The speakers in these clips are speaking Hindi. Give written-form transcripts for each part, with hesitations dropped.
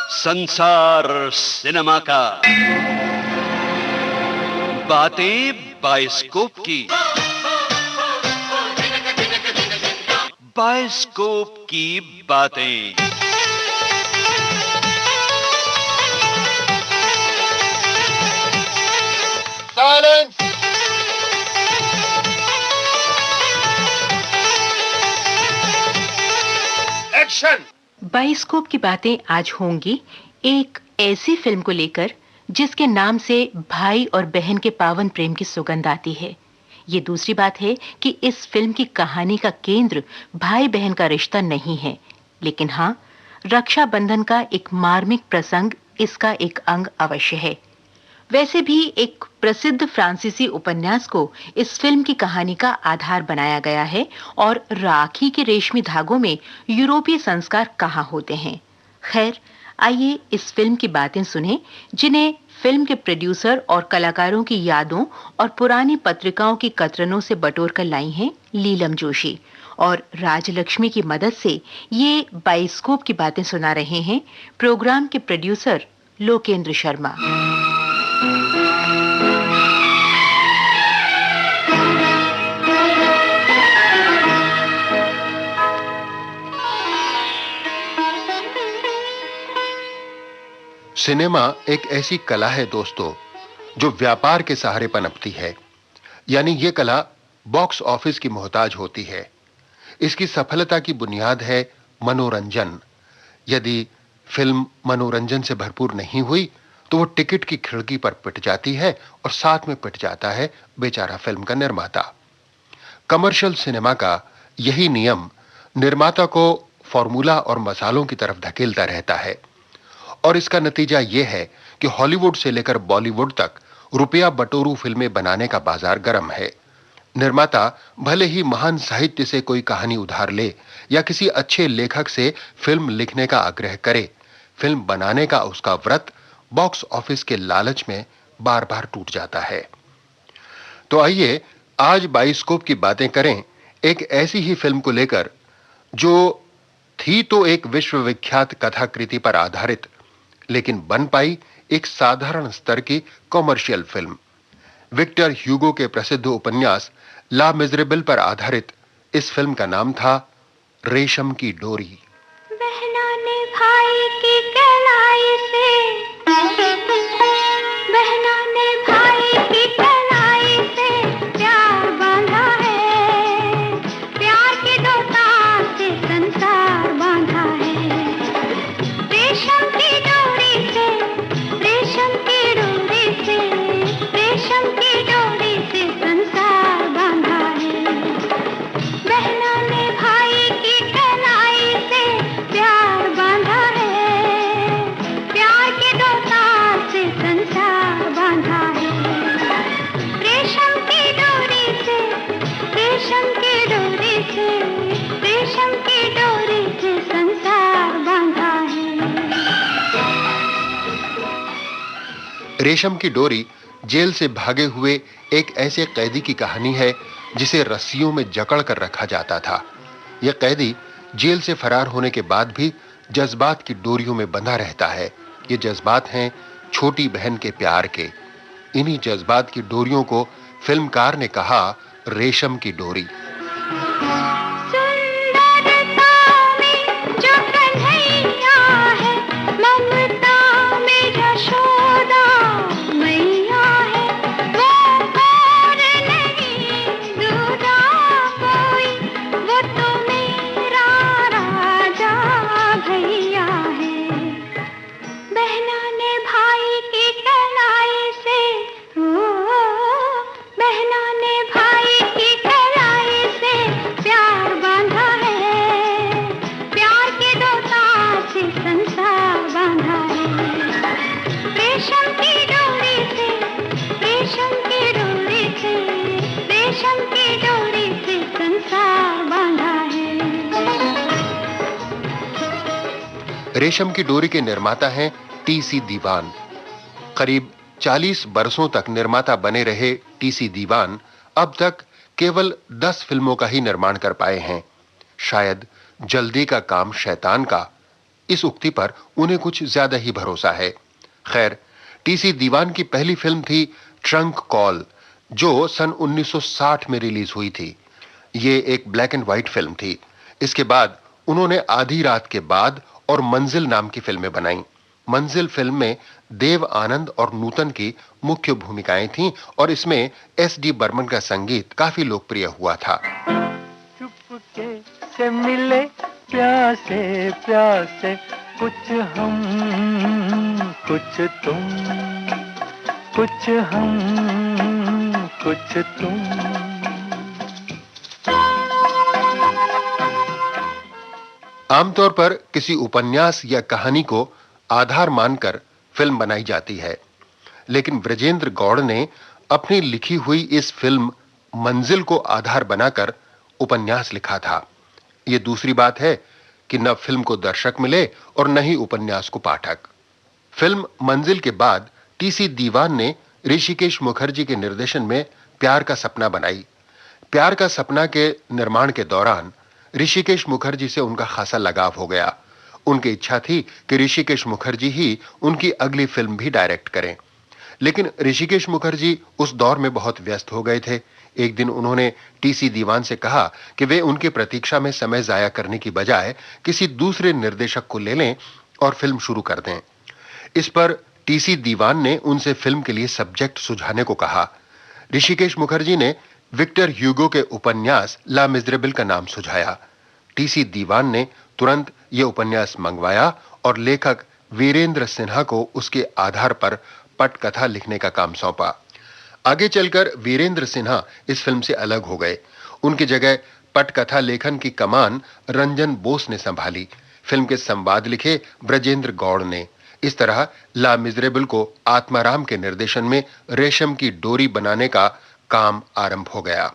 संसार सिनेमा का बातें बाइस्कोप की, बाइस्कोप की बातें। साइलेंस। एक्शन। बाइस्कोप की बातें आज होंगी एक ऐसी फिल्म को लेकर जिसके नाम से भाई और बहन के पावन प्रेम की सुगंध आती है। ये दूसरी बात है कि इस फिल्म की कहानी का केंद्र भाई बहन का रिश्ता नहीं है, लेकिन हाँ, रक्षाबंधन का एक मार्मिक प्रसंग इसका एक अंग अवश्य है। वैसे भी एक प्रसिद्ध फ्रांसीसी उपन्यास को इस फिल्म की कहानी का आधार बनाया गया है और राखी के रेशमी धागों में यूरोपीय संस्कार कहाँ होते हैं। खैर, आइए इस फिल्म की बातें सुनें जिन्हें फिल्म के प्रोड्यूसर और कलाकारों की यादों और पुरानी पत्रिकाओं की कतरनों से बटोर कर लाई हैं लीलम जोशी, और राजलक्ष्मी की मदद से ये बाइस्कोप की बातें सुना रहे हैं प्रोग्राम के प्रोड्यूसर लोकेंद्र शर्मा। सिनेमा एक ऐसी कला है दोस्तों, जो व्यापार के सहारे पनपती है। यानी ये कला बॉक्स ऑफिस की मोहताज होती है। इसकी सफलता की बुनियाद है मनोरंजन। यदि फिल्म मनोरंजन से भरपूर नहीं हुई तो वो टिकट की खिड़की पर पिट जाती है और साथ में पिट जाता है बेचारा फिल्म का निर्माता। कमर्शियल सिनेमा का यही नियम निर्माता को फॉर्मूला और मसालों की तरफ धकेलता रहता है, और इसका नतीजा यह है कि हॉलीवुड से लेकर बॉलीवुड तक रुपया बटोरू फिल्में बनाने का बाजार गर्म है। निर्माता भले ही महान साहित्य से कोई कहानी उधार ले या किसी अच्छे लेखक से फिल्म लिखने का आग्रह करे, फिल्म बनाने का उसका व्रत बॉक्स ऑफिस के लालच में बार-बार टूट जाता है। तो आइए आज बाइस्कोप की बातें करें एक ऐसी ही फिल्म को लेकर जो थी तो एक विश्वविख्यात कथाकृति पर आधारित, लेकिन बन पाई एक साधारण स्तर की कॉमर्शियल फिल्म। विक्टर ह्यूगो के प्रसिद्ध उपन्यास ला मिजरेबल पर आधारित इस फिल्म का नाम था रेशम की डोरी। बहना ने भाई की कलाई से, बहना ने भाई की कलाई से प्यार बांधा है, प्यार की दो तार से संसार बांधा है। रेशम की डोरी से, रेशम की डोरी से, रेशम की डोरी से संसार बांधा है। बहना ने भाई की कलाई से प्यार बांधा है, प्यार की दो तार से संसार बांधा है। रेशम की डोरी से, रेशम की डोरी से, रेशम की डोरी से संसार बांधा है। रेशम की डोरी जेल से भागे हुए एक ऐसे कैदी की कहानी है जिसे रस्सियों में जकड़ कर रखा जाता था। यह कैदी जेल से फरार होने के बाद भी जज्बात की डोरियों में बंधा रहता है। ये जज्बात हैं छोटी बहन के प्यार के। इन्हीं जज्बात की डोरियों को फिल्मकार ने कहा रेशम की डोरी। सुंदरता में जो कन्हैया है, ममता में यशोदा मैया है, वो और नहीं दूजा कोई, वो तो मेरा राजा भैया है। बहना ने भाई की कलाई से, ओ बहना ने भाई की कलाई से प्यार बांधा है, प्यार के दो तार से संसार बांधा है। रेशम की डोरी से, रेशम की डोरी से, रेशम की डोरी से संसार बांधा है। रेशम की डोरी के निर्माता हैं टीसी दीवान। करीब 40 बरसों तक निर्माता बने रहे टीसी दीवान अब तक केवल 10 फिल्मों का ही निर्माण कर पाए हैं। शायद जल्दी का काम शैतान का, इस उक्ति पर उन्हें कुछ ज्यादा ही भरोसा है। खैर, टीसी दीवान की पहली फिल्म थी ट्रंक कॉल, जो सन 1960 में रिलीज हुई थी। ये एक ब्लैक एंड व्हाइट फिल्म थी। इसके बाद उन्होंने आधी रात के बाद और मंजिल नाम की फिल्में बनाई। मंजिल फिल्म में देव आनंद और नूतन की मुख्य भूमिकाएं थीं और इसमें एस.डी. बर्मन का संगीत काफी लोकप्रिय हुआ था। चुपके से मिले प्यासे प्यासे, कुछ हम कुछ तुम, कुछ हम कुछ तुम। आमतौर पर किसी उपन्यास या कहानी को आधार मानकर फिल्म बनाई जाती है, लेकिन ब्रजेंद्र गौड़ ने अपनी लिखी हुई इस फिल्म मंजिल को आधार बनाकर उपन्यास लिखा था। यह दूसरी बात है कि न फिल्म को दर्शक मिले और न ही उपन्यास को पाठक। फिल्म मंजिल के बाद टीसी दीवान ने ऋषिकेश मुखर्जी के निर्देशन में प्यार का सपना बनाई। प्यार का सपना के निर्माण के दौरान ऋषिकेश मुखर्जी से उनका खासा लगाव हो गया। उनकी इच्छा थी कि ऋषिकेश मुखर्जी ही उनकी अगली फिल्म भी डायरेक्ट करें, लेकिन ऋषिकेश मुखर्जी उस दौर में बहुत व्यस्त हो गए थे। एक दिन उन्होंने टीसी दीवान से कहा कि वे उनकी प्रतीक्षा में समय जाया करने की बजाय किसी दूसरे निर्देशक को ले लें और फिल्म शुरू कर दें। इस पर टीसी दीवान ने उनसे फिल्म के लिए सब्जेक्ट सुझाने को कहा। ऋषिकेश मुखर्जी ने विक्टर ह्यूगो के उपन्यास ला मिजरेबल का नाम सुझाया। टीसी दीवान ने तुरंत यह उपन्यास मंगवाया और लेखक वीरेंद्र सिन्हा को उसके आधार पर पटकथा लिखने का काम सौंपा। आगे चलकर वीरेंद्र सिन्हा इस फिल्म से अलग हो गए। उनकी जगह पटकथा लेखन की कमान रंजन बोस ने संभाली। फिल्म के संवाद लिखे ब्रजेंद्र गौड़ ने। इस तरह ला मिजरेबल को आत्माराम के निर्देशन में रेशम की डोरी बनाने का काम आरंभ हो गया।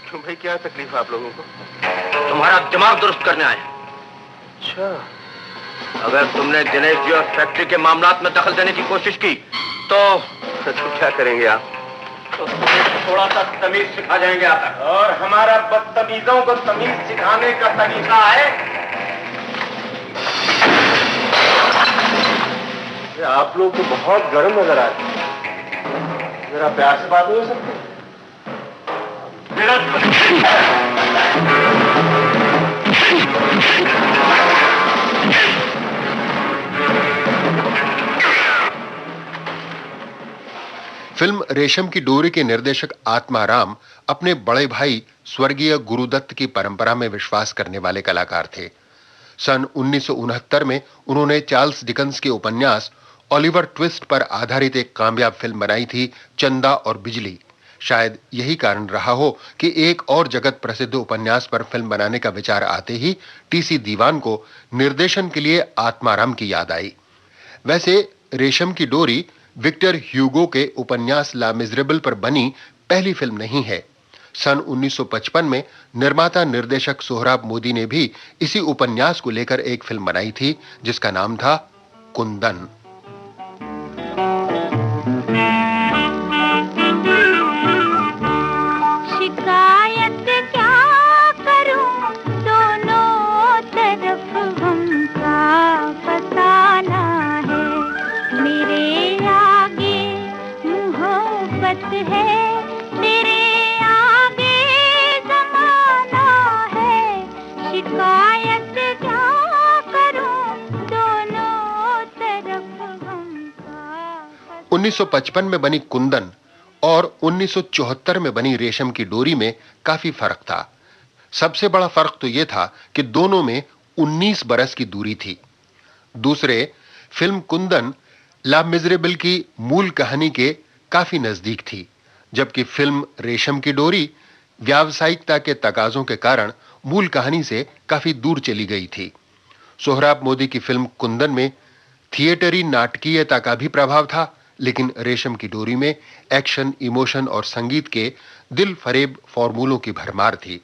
क्यों भाई, क्या तकलीफ है आप लोगों को? तुम्हारा दिमाग दुरुस्त करने आए। अच्छा, अगर तुमने दिनेश जी और फैक्ट्री के मामलात में दखल देने की कोशिश की तो क्या करेंगे आप? तो थोड़ा सा तमीज सिखा जाएंगे आकर। और हमारा बदतमीजों को तमीज सिखाने का तरीका है? आप लोग तो बहुत गर्म नजर आ रहे हैं। जरा प्यार से बात नहीं हो सकती? फिल्म रेशम की डोरी के निर्देशक आत्माराम अपने बड़े भाई स्वर्गीय गुरुदत्त की परंपरा में विश्वास करने वाले कलाकार थे। सन 1969 में उन्होंने चार्ल्स डिकन्स के उपन्यास ओलिवर ट्विस्ट पर आधारित एक कामयाब फिल्म बनाई थी, चंदा और बिजली। शायद यही कारण रहा हो कि एक और जगत प्रसिद्ध उपन्यास पर फिल्म बनाने का विचार आते ही टीसी दीवान को निर्देशन के लिए आत्माराम की याद आई। वैसे रेशम की डोरी विक्टर ह्यूगो के उपन्यास ला मिजरेबल पर बनी पहली फिल्म नहीं है। सन 1955 में निर्माता निर्देशक सोहराब मोदी ने भी इसी उपन्यास को लेकर एक फिल्म बनाई थी, जिसका नाम था कुंदन। शिकायत क्या करूं, दोनों तरफ हमका फसाना है। मेरे आगे मोहब्बत है, तेरे आगे जमाना है। शिकायत क्या करूं, दोनों तरफ हमका। 1955 में बनी कुंदन और 1974 में बनी रेशम की डोरी में काफी फर्क था। सबसे बड़ा फर्क तो यह था कि दोनों में 19 बरस की दूरी थी। दूसरे, फिल्म कुंदन ला मिजरेबल की मूल कहानी के काफी नजदीक थी, जबकि फिल्म रेशम की डोरी व्यावसायिकता के तकाजों के कारण मूल कहानी से काफी दूर चली गई थी। सोहराब मोदी की फिल्म कुंदन में थिएटरी नाटकीयता का भी प्रभाव था, लेकिन रेशम की डोरी में एक्शन, इमोशन और संगीत के दिल फरेब फॉर्मूलों की भरमार थी।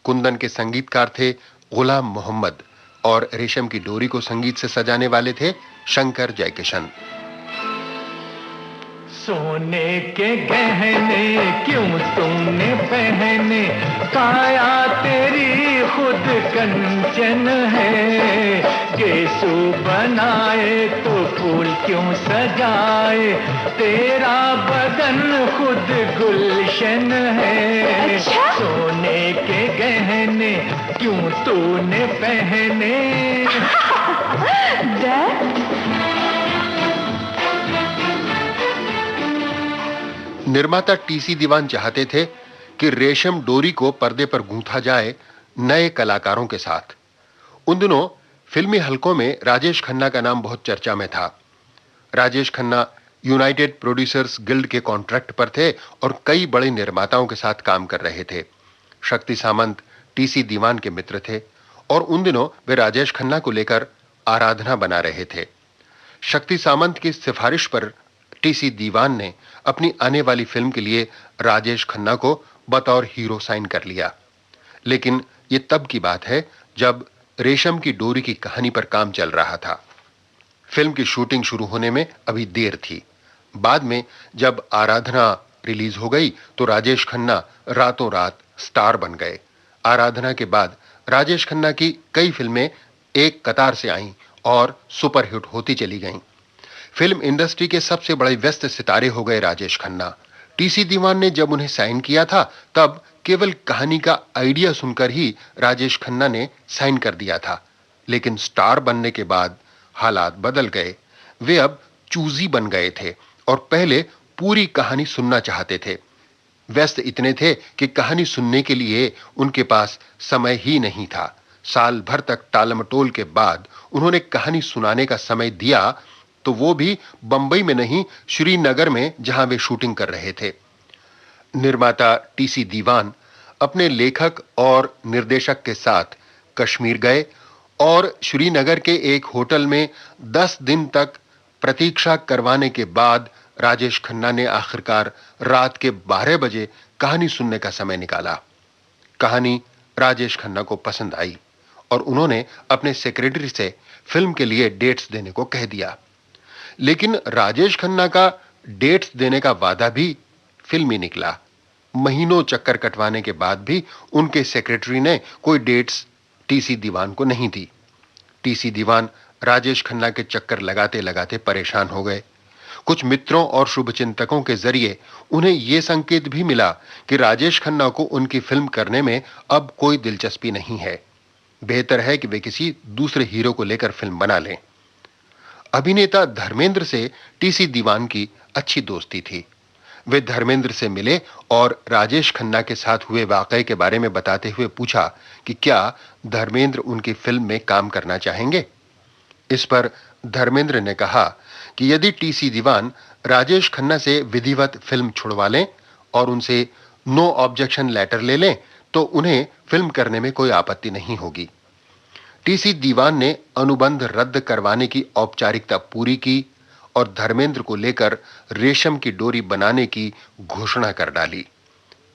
कुंदन के संगीतकार थे गुलाम मोहम्मद और रेशम की डोरी को संगीत से सजाने वाले थे शंकर जयकिशन। सोने के गहने क्यों तूने पहने, काया तेरी खुद कंचन है। गेसू बनाए तो फूल क्यों सजाए, तेरा बदन खुद गुलशन है। अच्छा? सोने के गहने क्यों तूने पहने। निर्माता टीसी दीवान चाहते थे कि रेशम डोरी को पर्दे पर गूंथा जाए नए कलाकारों के साथ। उन दिनों फिल्मी हलकों में राजेश खन्ना का नाम बहुत चर्चा में था। Rajesh Khanna United producers guild के कॉन्ट्रैक्ट पर थे और कई बड़े निर्माताओं के साथ काम कर रहे थे। शक्ति सामंत टीसी दीवान के मित्र थे और उन दिनों वे राजेश खन्ना को लेकर आराधना बना रहे थे। शक्ति सामंत की सिफारिश पर टीसी दीवान ने अपनी आने वाली फिल्म के लिए राजेश खन्ना को बतौर हीरो साइन कर लिया। लेकिन यह तब की बात है जब रेशम की डोरी की कहानी पर काम चल रहा था। फिल्म की शूटिंग शुरू होने में अभी देर थी। बाद में जब आराधना रिलीज हो गई तो राजेश खन्ना रातों रात स्टार बन गए। आराधना के बाद राजेश खन्ना की कई फिल्में एक कतार से आईं और सुपरहिट होती चली गईं। फिल्म इंडस्ट्री के सबसे बड़े व्यस्त सितारे हो गए राजेश खन्ना। टीसी दीवान ने जब उन्हें साइन किया था तब केवल कहानी का आइडिया सुनकर ही राजेश खन्ना ने साइन कर दिया था। लेकिन स्टार बनने के बाद हालात बदल गए। वे अब चूजी बन गए थे और पहले पूरी कहानी सुनना चाहते थे। व्यस्त इतने थे कि कहानी सुनने के लिए उनके पास समय ही नहीं था। साल भर तक टालमटोल के बाद उन्होंने कहानी सुनाने का समय दिया तो वो भी बंबई में नहीं, श्रीनगर में, जहां वे शूटिंग कर रहे थे। निर्माता टीसी दीवान अपने लेखक और निर्देशक के साथ कश्मीर गए और श्रीनगर के एक होटल में 10 दिन तक प्रतीक्षा करवाने के बाद राजेश खन्ना ने आखिरकार रात के 12 बजे कहानी सुनने का समय निकाला। कहानी राजेश खन्ना को पसंद आई और उन्होंने अपने सेक्रेटरी से फिल्म के लिए डेट्स देने को कह दिया। लेकिन राजेश खन्ना का डेट्स देने का वादा भी फिल्मी निकला। महीनों चक्कर कटवाने के बाद भी उनके सेक्रेटरी ने कोई डेट्स टीसी दीवान को नहीं दी। टीसी दीवान राजेश खन्ना के चक्कर लगाते लगाते परेशान हो गए। कुछ मित्रों और शुभचिंतकों के जरिए उन्हें यह संकेत भी मिला कि राजेश खन्ना को उनकी फिल्म करने में अब कोई दिलचस्पी नहीं है। बेहतर है कि वे किसी दूसरे हीरो को लेकर फिल्म बना लें। अभिनेता धर्मेंद्र से टीसी दीवान की अच्छी दोस्ती थी। वे धर्मेंद्र से मिले और राजेश खन्ना के साथ हुए वाकये के बारे में बताते हुए पूछा कि क्या धर्मेंद्र उनकी फिल्म में काम करना चाहेंगे। इस पर धर्मेंद्र ने कहा कि यदि टीसी दीवान राजेश खन्ना से विधिवत फिल्म छुड़वा लें और उनसे नो ऑब्जेक्शन लेटर ले लें तो उन्हें फिल्म करने में कोई आपत्ति नहीं होगी। टीसी दीवान ने अनुबंध रद्द करवाने की औपचारिकता पूरी की और धर्मेंद्र को लेकर रेशम की डोरी बनाने की घोषणा कर डाली।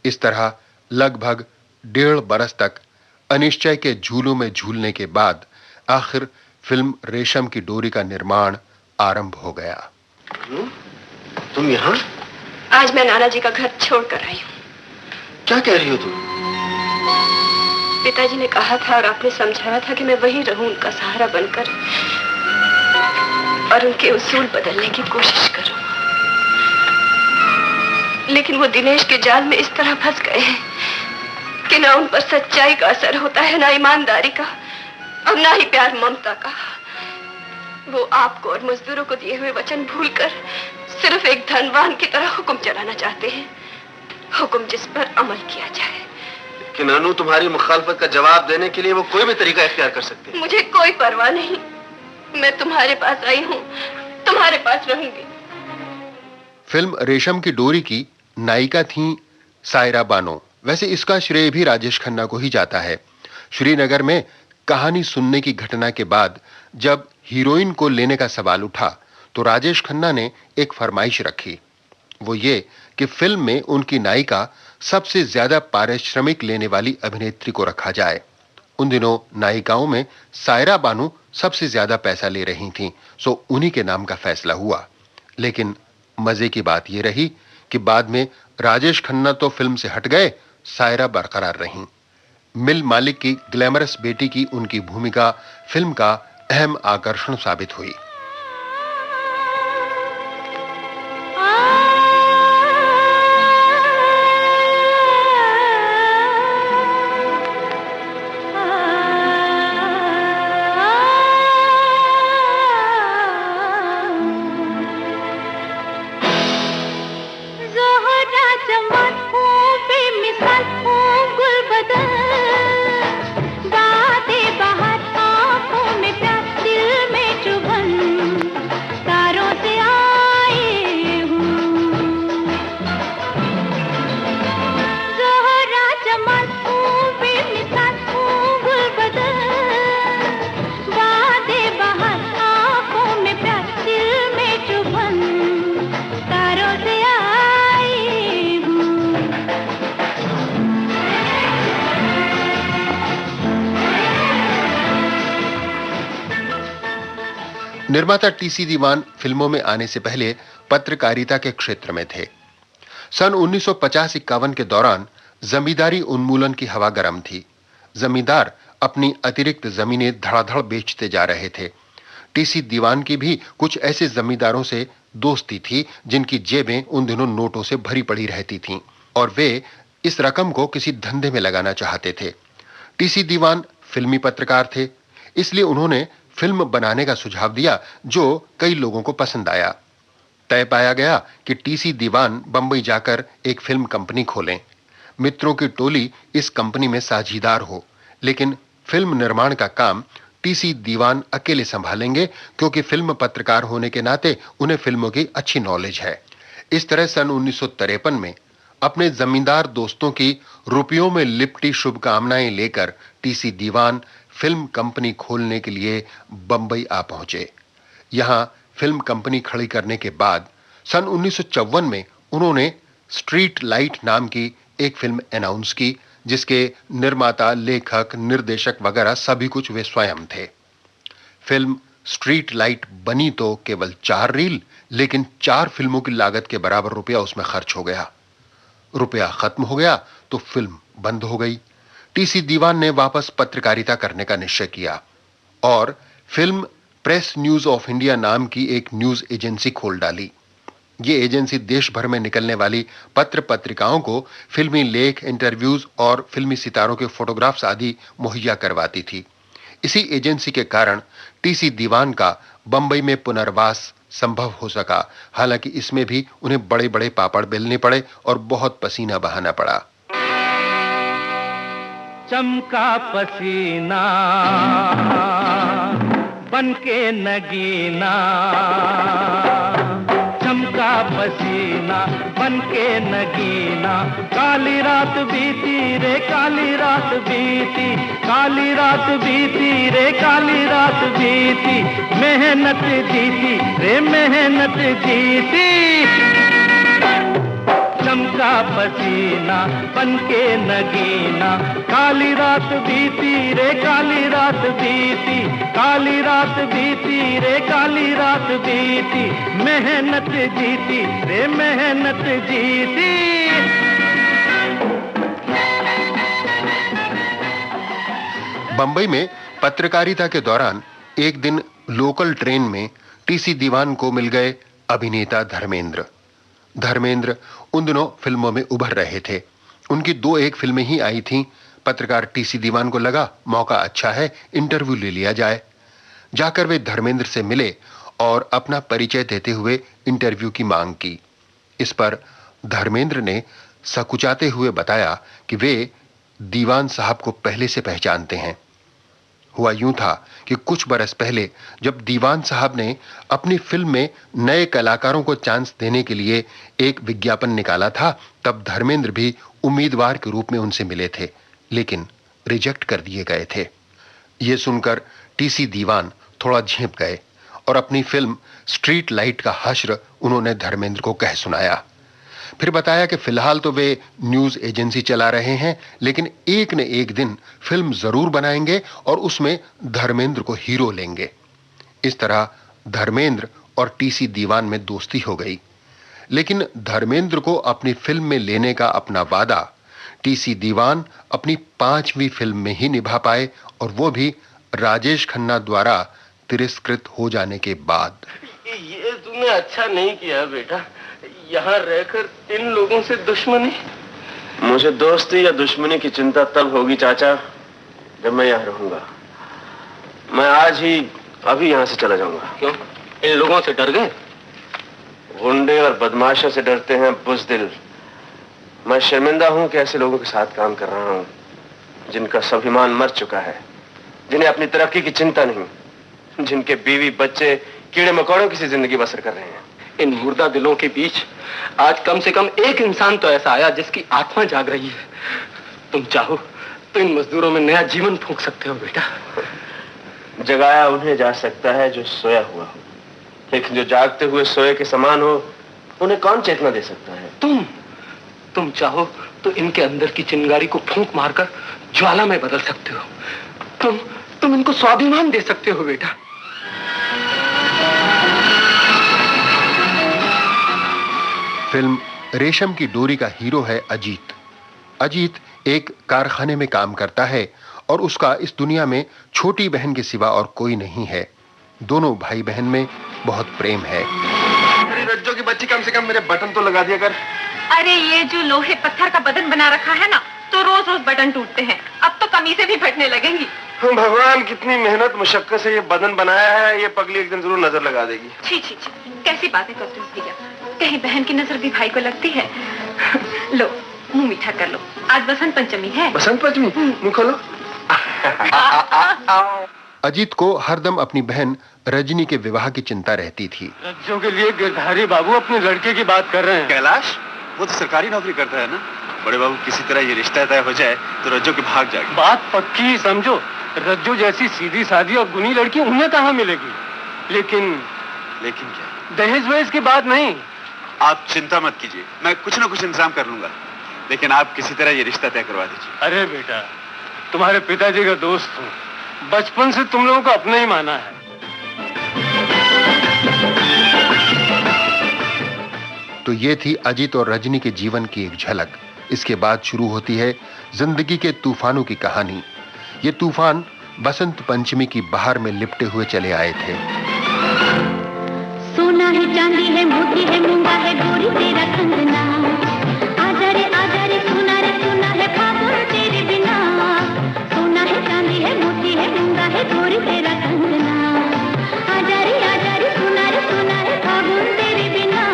इस तरह लगभग 1.5 बरस तक अनिश्चय के झूलों में झूलने के बाद आखिर फिल्म रेशम की डोरी का निर्माण आरंभ हो गया। तुम यहाँ? आज मैं नाना जी का घर छोड़कर आई हूँ। क्या कह रही हो तुम? पिताजी ने कहा था और आपने समझाया था कि मैं वहीं रहूं उनका सहारा बनकर और उनके उसूल बदलने की कोशिश करूं। लेकिन वो दिनेश के जाल में इस तरह फंस गए हैं कि ना उन पर सच्चाई का असर होता है, ना ईमानदारी का और ना ही प्यार ममता का। वो आपको और मजदूरों को दिए हुए वचन भूलकर सिर्फ एक धनवान की तरह हुक्म चलाना चाहते हैं, हुक्म जिस पर अमल किया जाए। कि नानू, तुम्हारी मुखालफत का जवाब देने के लिए वो कोई भी तरीका इख्तियार कर सकते हैं। मुझे कोई परवाह नहीं, मैं तुम्हारे पास आई हूँ, तुम्हारे पास रहूंगी। फिल्म रेशम की डोरी की नायिका थी सायरा बानो। वैसे इसका श्रेय भी राजेश खन्ना को ही जाता है। श्रीनगर में कहानी सुनने की घटना के बाद जब हीरोइन को लेने का सवाल उठा तो राजेश खन्ना ने एक फरमाइश रखी। वो ये कि फिल्म में उनकी नायिका सबसे ज्यादा पारिश्रमिक लेने वाली अभिनेत्री को रखा जाए। उन दिनों नायिकाओं में सायरा बानो सबसे ज्यादा पैसा ले रही थीं, सो उन्हीं के नाम का फैसला हुआ। लेकिन मजे की बात यह रही कि बाद में राजेश खन्ना तो फिल्म से हट गए, सायरा बरकरार रहीं। मिल मालिक की ग्लैमरस बेटी की उनकी भूमिका फिल्म का अहम आकर्षण साबित हुई। निर्माता टीसी दीवान फिल्मों में आने से पहले पत्रकारिता के क्षेत्र में थे। सन 1950-51 के दौरान जमींदारी उन्मूलन की हवा गर्म थी। जमींदार अपनी अतिरिक्त जमीनें धड़ाधड़ बेचते जा रहे थे। टीसी दीवान की भी कुछ ऐसे जमींदारों से दोस्ती थी जिनकी जेबें उन दिनों नोटों से भरी पड़ी रहती थीं और वे इस रकम को किसी धंधे में लगाना चाहते थे। टीसी दीवान फिल्मी पत्रकार थे, इसलिए उन्होंने फिल्म बनाने का सुझाव दिया जो कई लोगों को पसंद आया। तय पाया गया कि टीसी दीवान बंबई जाकर एक फिल्म कंपनी खोलें। मित्रों की टोली इस कंपनी में साझीदार हो, लेकिन फिल्म निर्माण का काम टीसी दीवान अकेले संभालेंगे क्योंकि फिल्म पत्रकार होने के नाते उन्हें फिल्मों की अच्छी नॉलेज है। इस तरह सन 1953 में अपने जमींदार दोस्तों की रुपयों में लिपटी शुभकामनाएं लेकर टीसी दीवान फिल्म कंपनी खोलने के लिए बंबई आ पहुंचे। यहां फिल्म कंपनी खड़ी करने के बाद सन 1954 में उन्होंने स्ट्रीट लाइट नाम की एक फिल्म अनाउंस की, जिसके निर्माता, लेखक, निर्देशक वगैरह सभी कुछ वे स्वयं थे। फिल्म स्ट्रीट लाइट बनी तो केवल 4 रील, लेकिन 4 फिल्मों की लागत के बराबर रुपया उसमें खर्च हो गया। रुपया खत्म हो गया तो फिल्म बंद हो गई। टीसी दीवान ने वापस पत्रकारिता करने का निश्चय किया और film press news of India नाम की एक न्यूज एजेंसी खोल डाली। ये एजेंसी देश भर में निकलने वाली पत्र पत्रिकाओं को फिल्मी लेख, इंटरव्यूज और फिल्मी सितारों के फोटोग्राफ्स आदि मुहैया करवाती थी। इसी एजेंसी के कारण टीसी दीवान का बंबई में पुनर्वास संभव हो सका। हालांकि इसमें भी उन्हें बड़े बड़े पापड़ बेलने पड़े और बहुत पसीना बहाना पड़ा। चमका पसीना बनके नगीना, चमका पसीना बनके नगीना, काली रात बीती रे काली रात बीती, काली रात बीती रे काली रात बीती, मेहनत जीती रे मेहनत जीती। चमका पसीना बनके नगीना, काली रात बीती रे काली रात बीती, काली रात बीती रे काली रात बीती, मेहनत जीती रे मेहनत जीती। बंबई में पत्रकारिता के दौरान एक दिन लोकल ट्रेन में टीसी दीवान को मिल गए अभिनेता धर्मेंद्र। धर्मेंद्र उन दिनों फिल्मों में उभर रहे थे। उनकी 2-1 फिल्में ही आई थीं। पत्रकार टीसी दीवान को लगा मौका अच्छा है, इंटरव्यू ले लिया जाए। जाकर वे धर्मेंद्र से मिले और अपना परिचय देते हुए इंटरव्यू की मांग की। इस पर धर्मेंद्र ने सकुचाते हुए बताया कि वे दीवान साहब को पहले से पहचानते हैं। हुआ यूं था कि कुछ बरस पहले जब दीवान साहब ने अपनी फिल्म में नए कलाकारों को चांस देने के लिए एक विज्ञापन निकाला था, तब धर्मेंद्र भी उम्मीदवार के रूप में उनसे मिले थे, लेकिन रिजेक्ट कर दिए गए थे। यह सुनकर टीसी दीवान थोड़ा झेंप गए और अपनी फिल्म स्ट्रीट लाइट का हश्र उन्होंने धर्मेंद्र को कह सुनाया। फिर बताया कि फिलहाल तो वे न्यूज एजेंसी चला रहे हैं, लेकिन एक न एक दिन फिल्म जरूर बनाएंगे और उसमें धर्मेंद्र को हीरो लेंगे। इस तरह धर्मेंद्र और टीसी दीवान में दोस्ती हो गई। लेकिन धर्मेंद्र को अपनी फिल्म में लेने का अपना वादा टीसी दीवान अपनी 5वीं फिल्म में ही निभा पाए, और वो भी राजेश खन्ना द्वारा तिरस्कृत हो जाने के बाद। ये तुमने अच्छा नहीं किया बेटा, यहाँ रहकर इन लोगों से दुश्मनी। मुझे दोस्ती या दुश्मनी की चिंता तब होगी चाचा जब मैं यहाँ रहूंगा। मैं आज ही अभी यहाँ से चला जाऊंगा। क्यों? इन लोगों से डर गए? गुंडे और बदमाशों से डरते हैं बुज़दिल। मैं शर्मिंदा हूं कि ऐसे लोगों के साथ काम कर रहा हूं जिनका स्वाभिमान मर चुका है, जिन्हें अपनी तरक्की की चिंता नहीं, जिनके बीवी बच्चे कीड़े मकोड़ों की सी जिंदगी बसर कर रहे हैं। इन मुर्दा दिलों के बीच आज कम से कम एक इंसान तो ऐसा आया जिसकी आत्मा जाग रही है। तुम चाहो तो इन मजदूरों में नया जीवन फूंक सकते हो बेटा। जगाया उन्हें जा सकता है जो सोया हुआ हो, लेकिन जो जागते हुए सोए के समान हो उन्हें कौन चेतना दे सकता है? तुम चाहो तो इनके अंदर की चिंगारी को फूंक मारकर ज्वाला में बदल सकते हो। तुम इनको स्वाभिमान दे सकते हो बेटा। फिल्म रेशम की डोरी का हीरो है अजीत। अजीत एक कारखाने में काम करता है और उसका इस दुनिया में छोटी बहन के सिवा और कोई नहीं है। दोनों भाई बहन में बहुत प्रेम है। रज्जो की बच्ची, कम से कम मेरे बटन तो लगा दिया कर। अरे ये जो लोहे पत्थर का बदन बना रखा है ना, तो रोज रोज बटन टूटते हैं, अब तो कमीजें भी फटने लगेंगी। भगवान कितनी मेहनत मुशक्कत से ये बदन बनाया है, ये पगली एक दिन जरूर नजर लगा देगी। छी छी छी, कैसी बातें करते हो भैया, कहीं बहन की नजर भी भाई को लगती है। लो मुंह मीठा कर लो, आज बसंत पंचमी है। बसंत पंचमी? मुंह खोलो। अजीत को हरदम अपनी बहन रजनी के विवाह की चिंता रहती थी। रज्जो के लिए गिरधारी बाबू अपने लड़के की बात कर रहे हैं। कैलाश, वो तो सरकारी नौकरी करता है ना। बड़े बाबू किसी तरह ये रिश्ता तय हो जाए तो रज्जो के भाग जाएगी। बात पक्की समझो, रज्जो जैसी सीधी सादी और गुनी लड़की उन्हें कहाँ मिलेगी। लेकिन क्या? दहेज वहेज की बात नहीं। आप चिंता मत कीजिए, मैं कुछ ना कुछ इंतजाम कर लूंगा, लेकिन आप किसी तरह ये रिश्ता तय करवा दीजिए। अरे बेटा, तुम्हारे पिताजी का दोस्त हूँ, बचपन से तुम लोगों को अपना ही माना है। तो ये थी अजीत और रजनी के जीवन की एक झलक। इसके बाद शुरू होती है जिंदगी के तूफानों की कहानी। ये तूफान बसंत पंचमी की बहार में लिपटे हुए चले आए थे। सोना है, चांदी है, मोती है, मूंगा है, गोरी तेरा कंगना, आजा रे सोना है फागुन तेरे बिना। सोना है, चांदी है, मोती है, मूंगा है, गोरी तेरा कंगना, आजा रे सोना है फागुन तेरे बिना।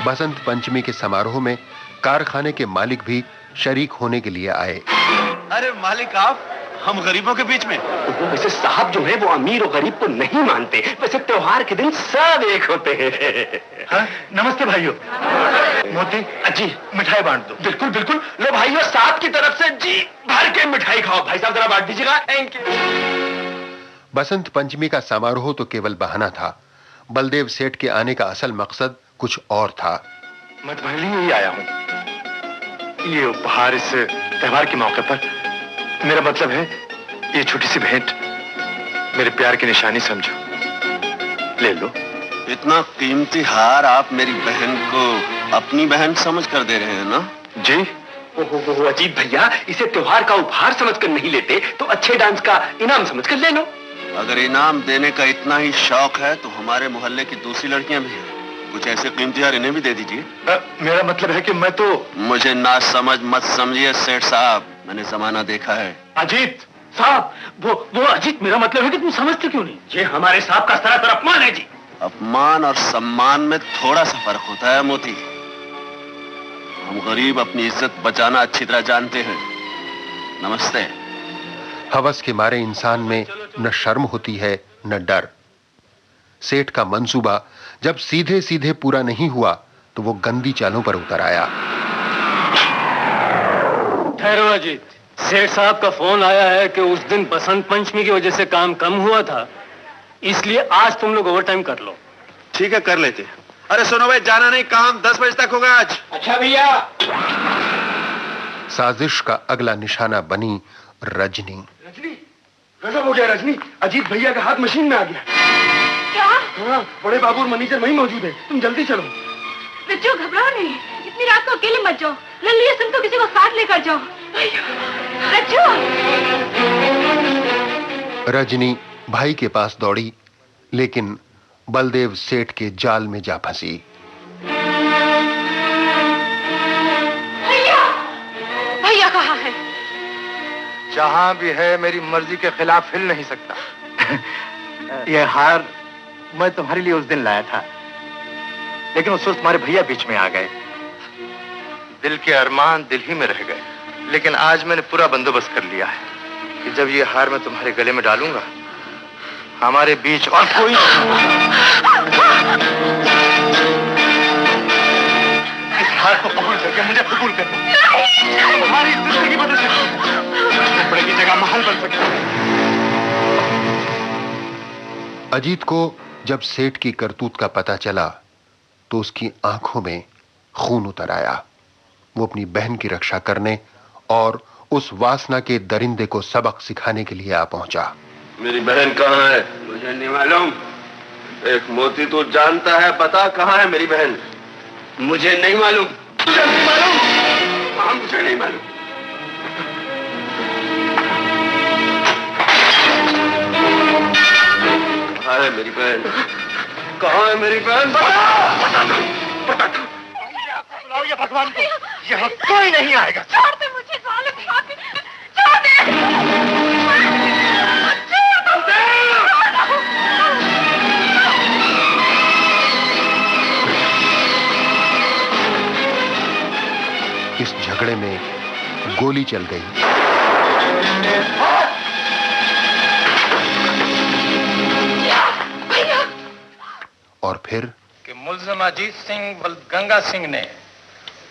बसंत पंचमी के समारोह में कारखाने के मालिक भी शरीक होने के लिए आए। अरे मालिक आप, हम गरीबों के बीच में। वैसे साहब जो है वो अमीर और गरीब को नहीं मानते, वैसे त्योहार के दिन सब एक होते हैं। हाँ? नमस्ते भाइयों। मोती जी मिठाई बांट दो। बिल्कुल बिल्कुल, लो भाइयों साहब की तरफ से जी भर के मिठाई खाओ। भाई साहब जरा बांट दीजिएगा। Thank you. बसंत पंचमी का समारोह तो केवल बहाना था, बलदेव सेठ के आने का असल मकसद कुछ और था। मैं तुम्हारे लिए ही आया हूँ, ये उपहार इस त्योहार के मौके पर। मेरा मतलब है ये छोटी सी भेंट मेरे प्यार की निशानी समझो, ले लो। इतना कीमती हार आप मेरी बहन को अपनी बहन समझ कर दे रहे हैं ना? जी। ओहो अजीत भैया, इसे त्योहार का उपहार समझकर नहीं लेते तो अच्छे डांस का इनाम समझकर ले लो। अगर इनाम देने का इतना ही शौक है तो हमारे मोहल्ले की दूसरी लड़कियां भी हैं, कुछ ऐसे कीमती हार इन्हें भी दे दीजिए। मेरा मतलब है कि मैं तो... मुझे ना समझ मत समझिए सेठ साहब, मैंने जमाना देखा है। अजीत साहब, वो अजीत, मेरा मतलब है कि तुम समझते क्यों नहीं? ये हमारे साहब का सरासर अपमान है जी। अपमान और सम्मान में थोड़ा सा फर्क होता है मोती। हम गरीब अपनी इज्जत बचाना अच्छी तरह जानते हैं। नमस्ते। हवस के मारे इंसान में न शर्म होती है न डर। सेठ का मंसूबा जब सीधे सीधे पूरा नहीं हुआ तो वो गंदी चालों पर उतर आया। ठहरो अजीत, सेठ साहब का फोन आया है कि उस दिन बसंत पंचमी की वजह से काम कम हुआ था, इसलिए आज तुम लोग ओवरटाइम कर लो। ठीक है, कर लेते। अरे सुनो भाई, जाना नहीं, काम 10 बजे तक होगा आज। अच्छा भैया। साजिश का अगला निशाना बनी रजनी। रजनी, गजब हो गया रजनी, अजीत भैया का हाथ मशीन में आ गया। क्या? हाँ, बड़े बाबू और मैनेजर वहीं मौजूद है, तुम जल्दी चलो। रज्जू घबराओ नहीं, इतनी रात को अकेले मत जाओ, लल्ली सुन तो किसी को साथ लेकर जाओ। रज्जू। रजनी भाई के पास दौड़ी, लेकिन बलदेव सेठ के जाल में जा फंसी। भैया, भैया कहाँ है? जहां भी है मेरी मर्जी के खिलाफ हिल नहीं सकता। यह हार मैं तुम्हारे लिए उस दिन लाया था, लेकिन उस वक्त तुम्हारे भैया बीच में आ गए। दिल के अरमान दिल ही में रह गए, लेकिन आज मैंने पूरा बंदोबस्त कर लिया है कि जब ये हार मैं तुम्हारे गले में डालूंगा, हमारे बीच और कोई इस हार को कबूल करके मुझे कबूल कर दो। तुम्हारी जिंदगी बदल सकती है, कपड़े की जगह महल बन सकता है। अजीत को जब सेठ की करतूत का पता चला तो उसकी आंखों में खून उतर आया। वो अपनी बहन की रक्षा करने और उस वासना के दरिंदे को सबक सिखाने के लिए आ पहुंचा। मेरी बहन कहाँ है? मुझे नहीं मालूम। एक मोती तो जानता है, बता कहाँ है मेरी बहन? मुझे नहीं मालूम। मुझे नहीं मालूम। हाँ, मुझे नहीं मालूम। कहाँ है मेरी बहन? कहाँ है मेरी बहन? बता दो, बता दो। बुलाओ ये भगवान को, यहाँ कोई नहीं आएगा। छोड़ दे मुझे, जालिम कातिल, छोड़ दे। इस झगड़े में गोली चल गई। और फिर कि मुल्जिम अजीत सिंह गंगा सिंह ने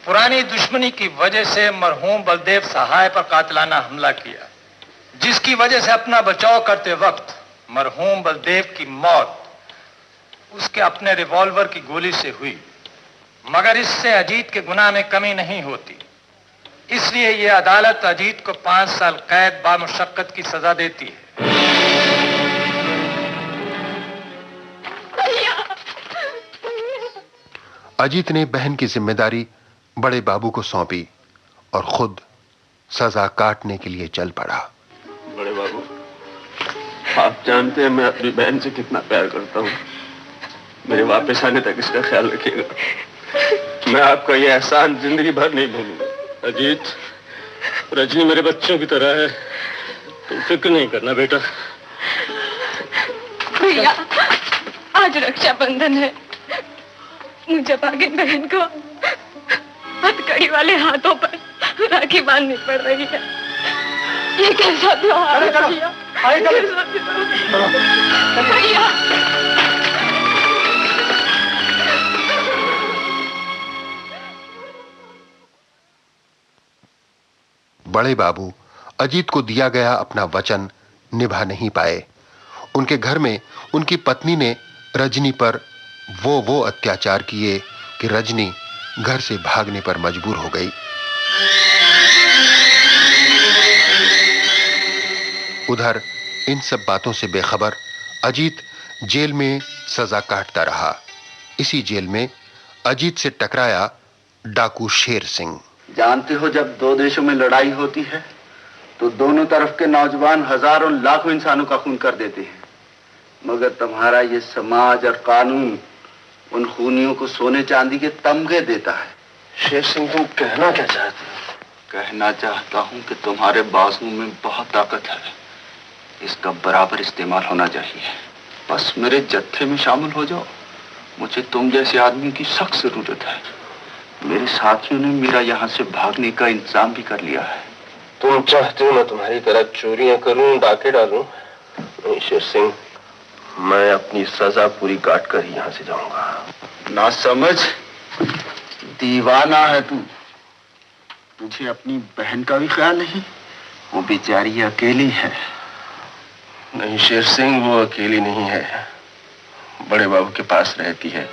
पुरानी दुश्मनी की वजह से मरहूम बलदेव सहाय पर कातिलाना हमला किया, जिसकी वजह से अपना बचाव करते वक्त मरहूम बलदेव की मौत उसके अपने रिवॉल्वर की गोली से हुई। मगर इससे अजीत के गुनाह में कमी नहीं होती, इसलिए यह अदालत अजीत को 5 साल कैद बामुशक्कत की सजा देती है। अजीत ने बहन की जिम्मेदारी बड़े बाबू को सौंपी और खुद सजा काटने के लिए चल पड़ा। बड़े बाबू, आप जानते हैं मैं अपनी बहन से कितना प्यार करता हूँ। मेरे वापस आने तक इसका ख्याल रखिएगा। मैं आपका ये एहसान जिंदगी भर नहीं भूलूंगा। अजीत, रजनी मेरे बच्चों की तरह है, तुम फिक्र नहीं करना बेटा। भैया, आज रक्षाबंधन है, मुझे भागिन बहन को हथकड़ी वाले हाथों पर राखी बांधनी पड़ रही है। ये कैसा त्योहार है भैया? भैया, बड़े बाबू अजीत को दिया गया अपना वचन निभा नहीं पाए। उनके घर में उनकी पत्नी ने रजनी पर वो अत्याचार किए कि रजनी घर से भागने पर मजबूर हो गई। उधर इन सब बातों से बेखबर अजीत जेल में सजा काटता रहा। इसी जेल में अजीत से टकराया डाकू शेर सिंह। जानते हो, जब दो देशों में लड़ाई होती है तो दोनों तरफ के नौजवान हजारों लाखों इंसानों का खून कर देते हैं, मगर तुम्हारा ये समाज और कानून उन खूनियों को सोने चांदी के तमगे देता है। शेर सिंह, तुम कहना क्या चाहते हो? कहना चाहता हूं कि तुम्हारे बाजू में बहुत ताकत है, इसका बराबर इस्तेमाल होना चाहिए। बस मेरे जत्थे में शामिल हो जाओ, मुझे तुम जैसे आदमी की सख्त जरूरत है। मेरे साथियों ने मेरा यहाँ से भागने का इंतजाम भी कर लिया है। तुम चाहते हो मैं तुम्हारी तरह चोरियां करूं, डाके डालूं? नहीं शेर सिंह, मैं अपनी सजा पूरी काट कर ही यहाँ से जाऊंगा। ना समझ, दीवाना है तू। तुझे अपनी बहन का भी ख्याल नहीं? वो बेचारी अकेली है। नहीं शेर सिंह, वो अकेली नहीं है, बड़े बाबू के पास रहती है।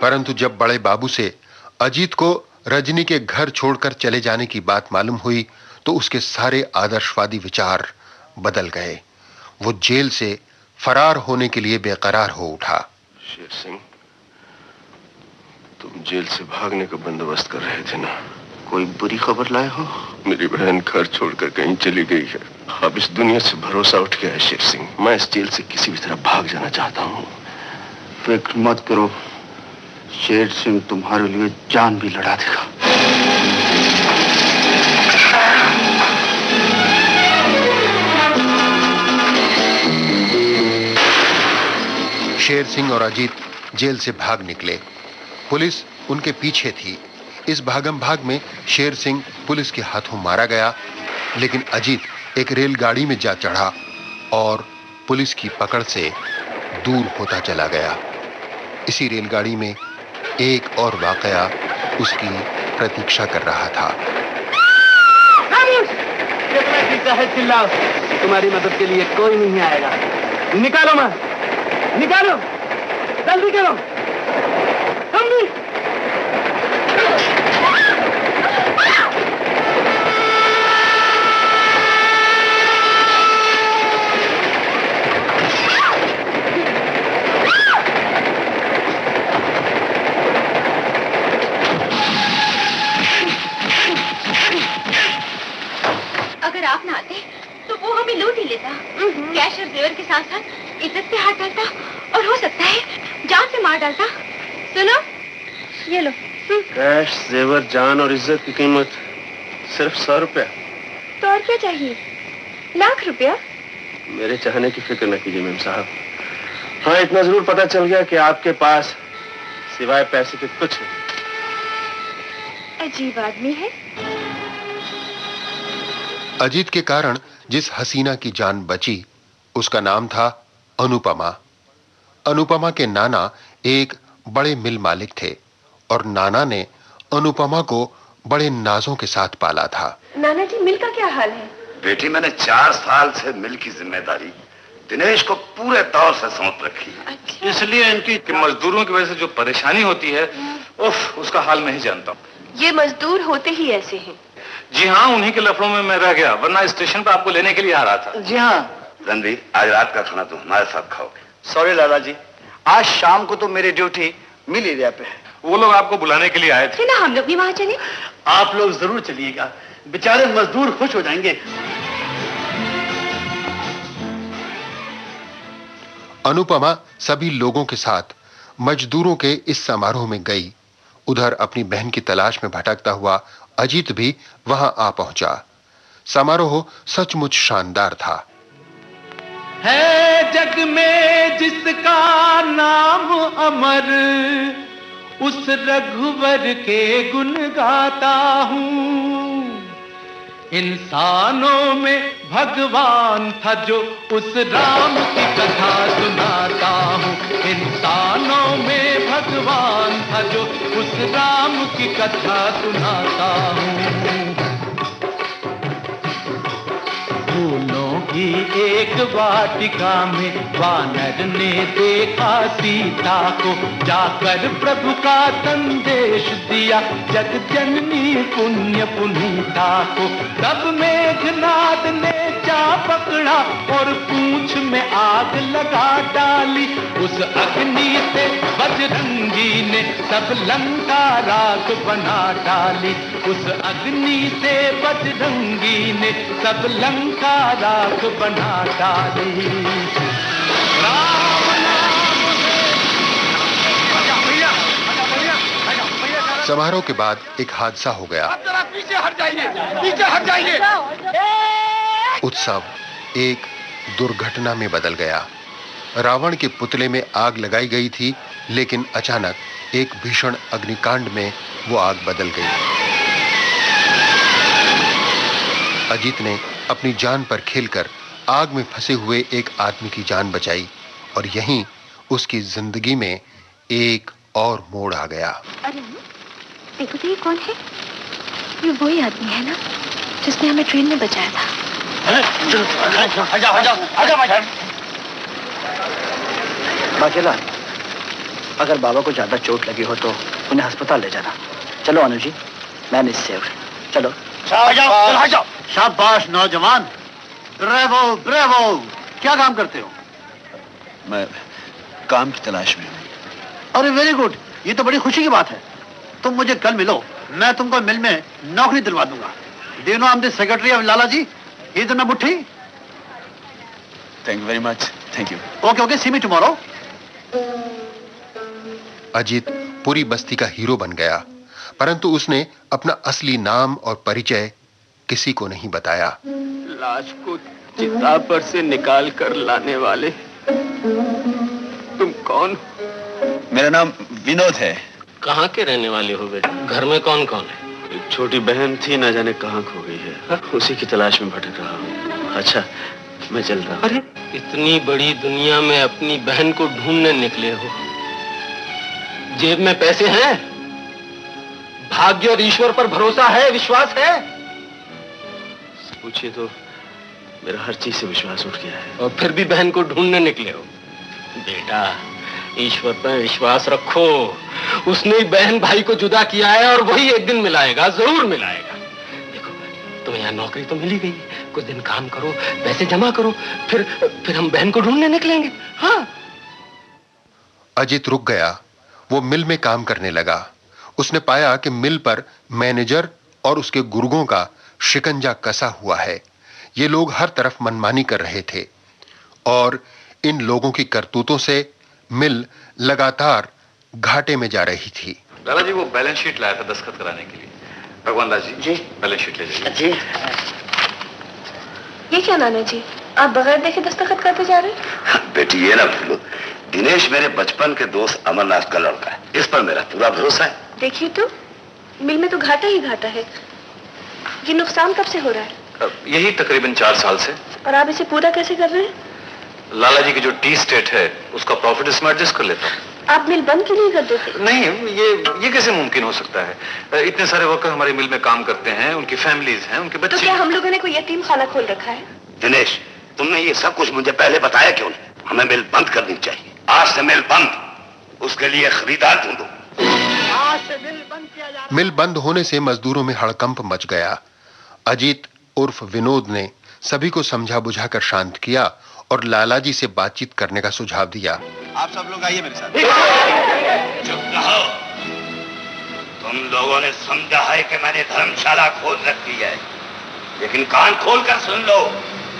परंतु जब बड़े बाबू से अजीत को रजनी के घर छोड़कर चले जाने की बात मालूम हुई तो उसके सारे आदर्शवादी विचार बदल गए। वो जेल से फरार होने के लिए बेकरार हो उठा। शेर सिंह, तुम जेल से भागने का बंदोबस्त कर रहे थे ना? कोई बुरी खबर लाए हो? मेरी बहन घर छोड़कर कहीं चली गई है। अब इस दुनिया से भरोसा उठ गया है शेर सिंह। मैं इस जेल से किसी भी तरह भाग जाना चाहता हूँ। फिक्र मत करो, शेर सिंह तुम्हारे लिए जान भी लड़ा देगा। शेर सिंह और अजीत जेल से भाग निकले। पुलिस उनके पीछे थी। इस भागम भाग में शेर सिंह पुलिस के हाथों मारा गया, लेकिन अजीत एक रेलगाड़ी में जा चढ़ा और पुलिस की पकड़ से दूर होता चला गया। इसी रेलगाड़ी में एक और वाकया उसकी प्रतीक्षा कर रहा था। चिल्लाओ, तुम्हारी मदद के लिए कोई नहीं आएगा। निकालो मां, निकालो, जल्दी करो। हम भी अगर आप ना आते तो वो हमें लूट ही लेता। कैश और जेवर के साथ साथ इज्जत पे हाथ डालता और हो सकता है जान से मार डालता। सुनो, ये लो। कैश, जेवर, जान और इज्जत की कीमत सिर्फ 100 रुपया। 100 रुपया चाहिए? लाख रुपया? मेरे चाहने की फिक्र न कीजिए मेम साहब। हाँ, इतना जरूर पता चल गया कि आपके पास सिवाय पैसे के कुछ नहीं। अजीब आदमी है। अजीत के कारण जिस हसीना की जान बची उसका नाम था अनुपमा। अनुपमा के नाना एक बड़े मिल मालिक थे और नाना ने अनुपमा को बड़े नाजों के साथ पाला था। नाना जी, मिल का क्या हाल है? बेटी, मैंने 4 साल से मिल की जिम्मेदारी दिनेश को पूरे तौर से सौंप रखी है। अच्छा। इसलिए इनकी मजदूरों की वजह से जो परेशानी होती है, उफ, उसका हाल मैं ही जानता हूँ। ये मजदूर होते ही ऐसे हैं। जी हाँ, उन्हीं के लफड़ों में मैं रह गया, वरना स्टेशन पर आपको लेने के लिए आ रहा था। जी हाँ। रणवीर, आज रात का खाना तुम हमारे साथ खाओगे। सॉरी लाला जी, आज शाम को तो मेरी ड्यूटी मिल एरिया पे है। वो लोग आपको बुलाने के लिए आए थे ना, हम लोग भी वहाँ चले। आप लोग जरूर चलिएगा, बेचारे मजदूर खुश हो जाएंगे। अनुपमा सभी लोगों के साथ मजदूरों के इस समारोह में गई। उधर अपनी बहन की तलाश में भटकता हुआ अजीत भी वहां आ पहुंचा। समारोह सचमुच शानदार था। है जग में जिसका नाम अमर, उस रघुवर के गुण गाता हूँ। इंसानों में भगवान था जो उस राम की कथा सुनाता हूँ। इंसानों में भगवान था जो उस राम की कथा सुनाता हूँ। फूलों की एक वाटिका में वानर ने देखा सीता को, जाकर प्रभु का संदेश दिया जग जननी पुण्य पुनीता को। तब मेघनाद ने जा पकड़ा और पूंछ में आग लगा डाली, उस अग्नि से बजरंगी ने सब लंका राख बना डाली, उस अग्नि से बजरंगी ने सब लंका राख बना डाली। समारोह के बाद एक हादसा हो गया। पीछे हट जाइए, पीछे हट जाइए। उत्सव एक दुर्घटना में बदल गया। रावण के पुतले में आग लगाई गई थी, लेकिन अचानक एक भीषण अग्निकांड में वो आग बदल गई। अजीत ने अपनी जान पर खेलकर आग में फंसे हुए एक आदमी की जान बचाई और यहीं उसकी जिंदगी में एक और मोड़ आ गया। अरे देखो तो ये कौन है? ये वही आदमी है ना जिसने हमें ट्रेन में बचाया था। बाकेला, अगर बाबा को ज्यादा चोट लगी हो तो उन्हें अस्पताल ले जाना। चलो Anu ji, man is saved. चलो। शाबाश नौजवान, ब्रेवो ब्रेवो। क्या काम करते हो? मैं काम की तलाश में हूँ। अरे वेरी गुड, ये तो बड़ी खुशी की बात है। तुम मुझे कल मिलो, मैं तुमको मिल में नौकरी दिलवा दूंगा। Do you know I am the secretary of Lala ji? ही तो ना बुट्ठी। Thank you very much. Thank you. Okay okay, see me tomorrow. Ajit पूरी बस्ती का हीरो बन गया, परंतु उसने अपना असली नाम और परिचय किसी को नहीं बताया। लाश को चिता पर से निकाल कर लाने वाले तुम कौन? मेरा नाम विनोद है। कहाँ के रहने वाले हो बेटा? घर में कौन कौन है? एक छोटी बहन थी, ना जाने कहाँ खो गई है। उसी की तलाश में भटक रहा हूँ। अच्छा, मैं चल रहा हूँ। अरे इतनी बड़ी दुनिया में अपनी बहन को ढूंढने निकले हो। जेब में पैसे हैं, भाग्य और ईश्वर पर भरोसा है, विश्वास है? पूछिए तो मेरा हर चीज से विश्वास उठ गया है। और फिर भी बहन को ढूंढने निकले हो। बेटा, ईश्वर पर विश्वास रखो। उसने बहन भाई को जुदा किया है और वही एक दिन मिलाएगा, जरूर मिलाएगा। देखो, तुम्हें यहाँ नौकरी तो मिली गई, कुछ दिन काम करो, पैसे जमा करो, फिर हम बहन को ढूंढने निकलेंगे। हाँ। अजीत रुक गया। वो मिल में काम करने लगा। उसने पाया कि मिल पर मैनेजर और उसके गुर्गों का शिकंजा कसा हुआ है। ये लोग हर तरफ मनमानी कर रहे थे और इन लोगों की करतूतों से मिल लगातार घाटे में जा रही थी। लाला जी, वो बैलेंस शीट लाया था दस्तखत कराने के लिए। भगवान दास जी, बैलेंस शीट ले जाइए। जी। ये क्या नाना जी, आप बगैर देखे दस्तखत करते जा रहे हैं? बेटी ये ना भूलो, दिनेश मेरे बचपन के दोस्त अमरनाथ का लड़का है। इस पर मेरा पूरा भरोसा है। देखिए तो, मिल में तो घाटा ही घाटा है। ये नुकसान कब से हो रहा है? यही तकरीबन 4 साल से। और आप इसे पूरा कैसे कर रहे हैं? लाला जी की जो टी स्टेट है, उसका प्रॉफिट इसमें एडजस्ट कर लेता हूँ। आप मिल बंद क्यों नहीं कर देते? नहीं, ये कैसे मुमकिन हो सकता है? इतने सारे वर्कर हमारी मिल में काम करते हैं, उनकी फैमिलीज हैं, उनके बच्चे। तो क्या हम लोगों ने कोई यतीम खाना खोल रखा है? दिनेश, तुमने ये सब कुछ मुझे पहले बताया क्यों नहीं? हमें मिल बंद करनी चाहिए। आज से मिल बंद, उसके लिए खरीदार ढूंढो। आज से मिल बंद किया जा रहा है। मिल बंद होने से मजदूरों में हड़कंप मच गया। अजीत उर्फ विनोद ने सभी को समझा बुझाकर शांत किया और लाला जी से बातचीत करने का सुझाव दिया। आप सब लोग आइए मेरे साथ। चुप रहो। तुम लोगों ने समझा है कि मैंने धर्मशाला खोल रखी है, लेकिन कान खोल कर सुन लो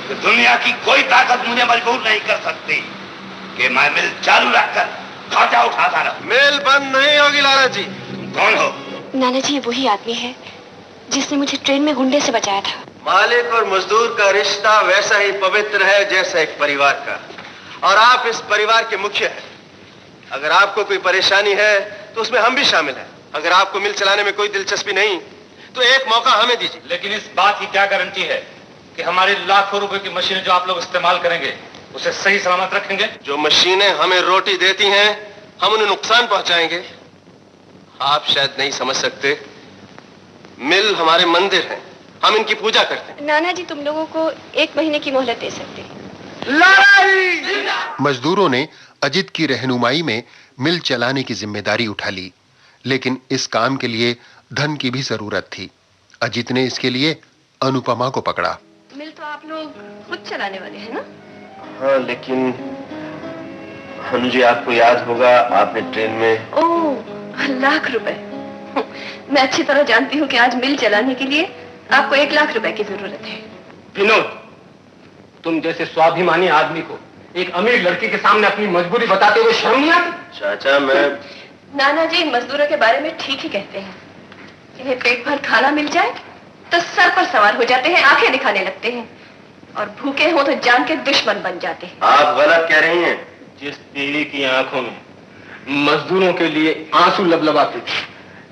कि दुनिया की कोई ताकत मुझे मजबूर नहीं कर सकती कि मैं मिल चालू रखकर घाटा उठाता रहूं। मिल बंद नहीं होगी लाला जी। तुम कौन हो? नाना जी, ये वही आदमी है जिसने मुझे ट्रेन में गुंडे से बचाया था। मालिक और मजदूर का रिश्ता वैसा ही पवित्र है जैसा एक परिवार का, और आप इस परिवार के मुखिया हैं। अगर आपको कोई परेशानी है तो उसमें हम भी शामिल हैं। अगर आपको मिल चलाने में कोई दिलचस्पी नहीं तो एक मौका हमें दीजिए। लेकिन इस बात की क्या गारंटी है कि हमारी लाखों रुपए की मशीनें जो आप लोग इस्तेमाल करेंगे उसे सही सलामत रखेंगे? जो मशीनें हमें रोटी देती हैं, हम उन्हें नुकसान पहुंचाएंगे? आप शायद नहीं समझ सकते, मिल हमारे मंदिर हैं, हम इनकी पूजा करते हैं। नाना जी तुम लोगों को 1 महीने की मोहलत दे सकते हैं। मजदूरों ने अजित की रहनुमाई में मिल चलाने की जिम्मेदारी उठा ली, लेकिन इस काम के लिए धन की भी जरूरत थी। अजित ने इसके लिए अनुपमा को पकड़ा। मिल तो आप लोग खुद चलाने वाले हैं ना? हाँ, लेकिन अनुजी आपको याद होगा आपने ट्रेन में। ओह, लाख रुपए। मैं अच्छी तरह जानती हूँ कि आज मिल चलाने के लिए आपको 1 लाख रुपए की जरूरत है। विनोद, तुम जैसे स्वाभिमानी आदमी को एक अमीर लड़की के सामने अपनी मजबूरी बताते हुए शर्म नहीं आती? चाचा मैं नाना जी इन मजदूरों के बारे में ठीक ही कहते हैं। इन्हें पेट भर खाना मिल जाए तो सर पर सवार हो जाते हैं, आंखें दिखाने लगते हैं, और भूखे हो तो जान के दुश्मन बन जाते हैं। आप गलत कह रही हैं। जिस पीढ़ी की आंखों में मजदूरों के लिए आंसू लबलबाते थे,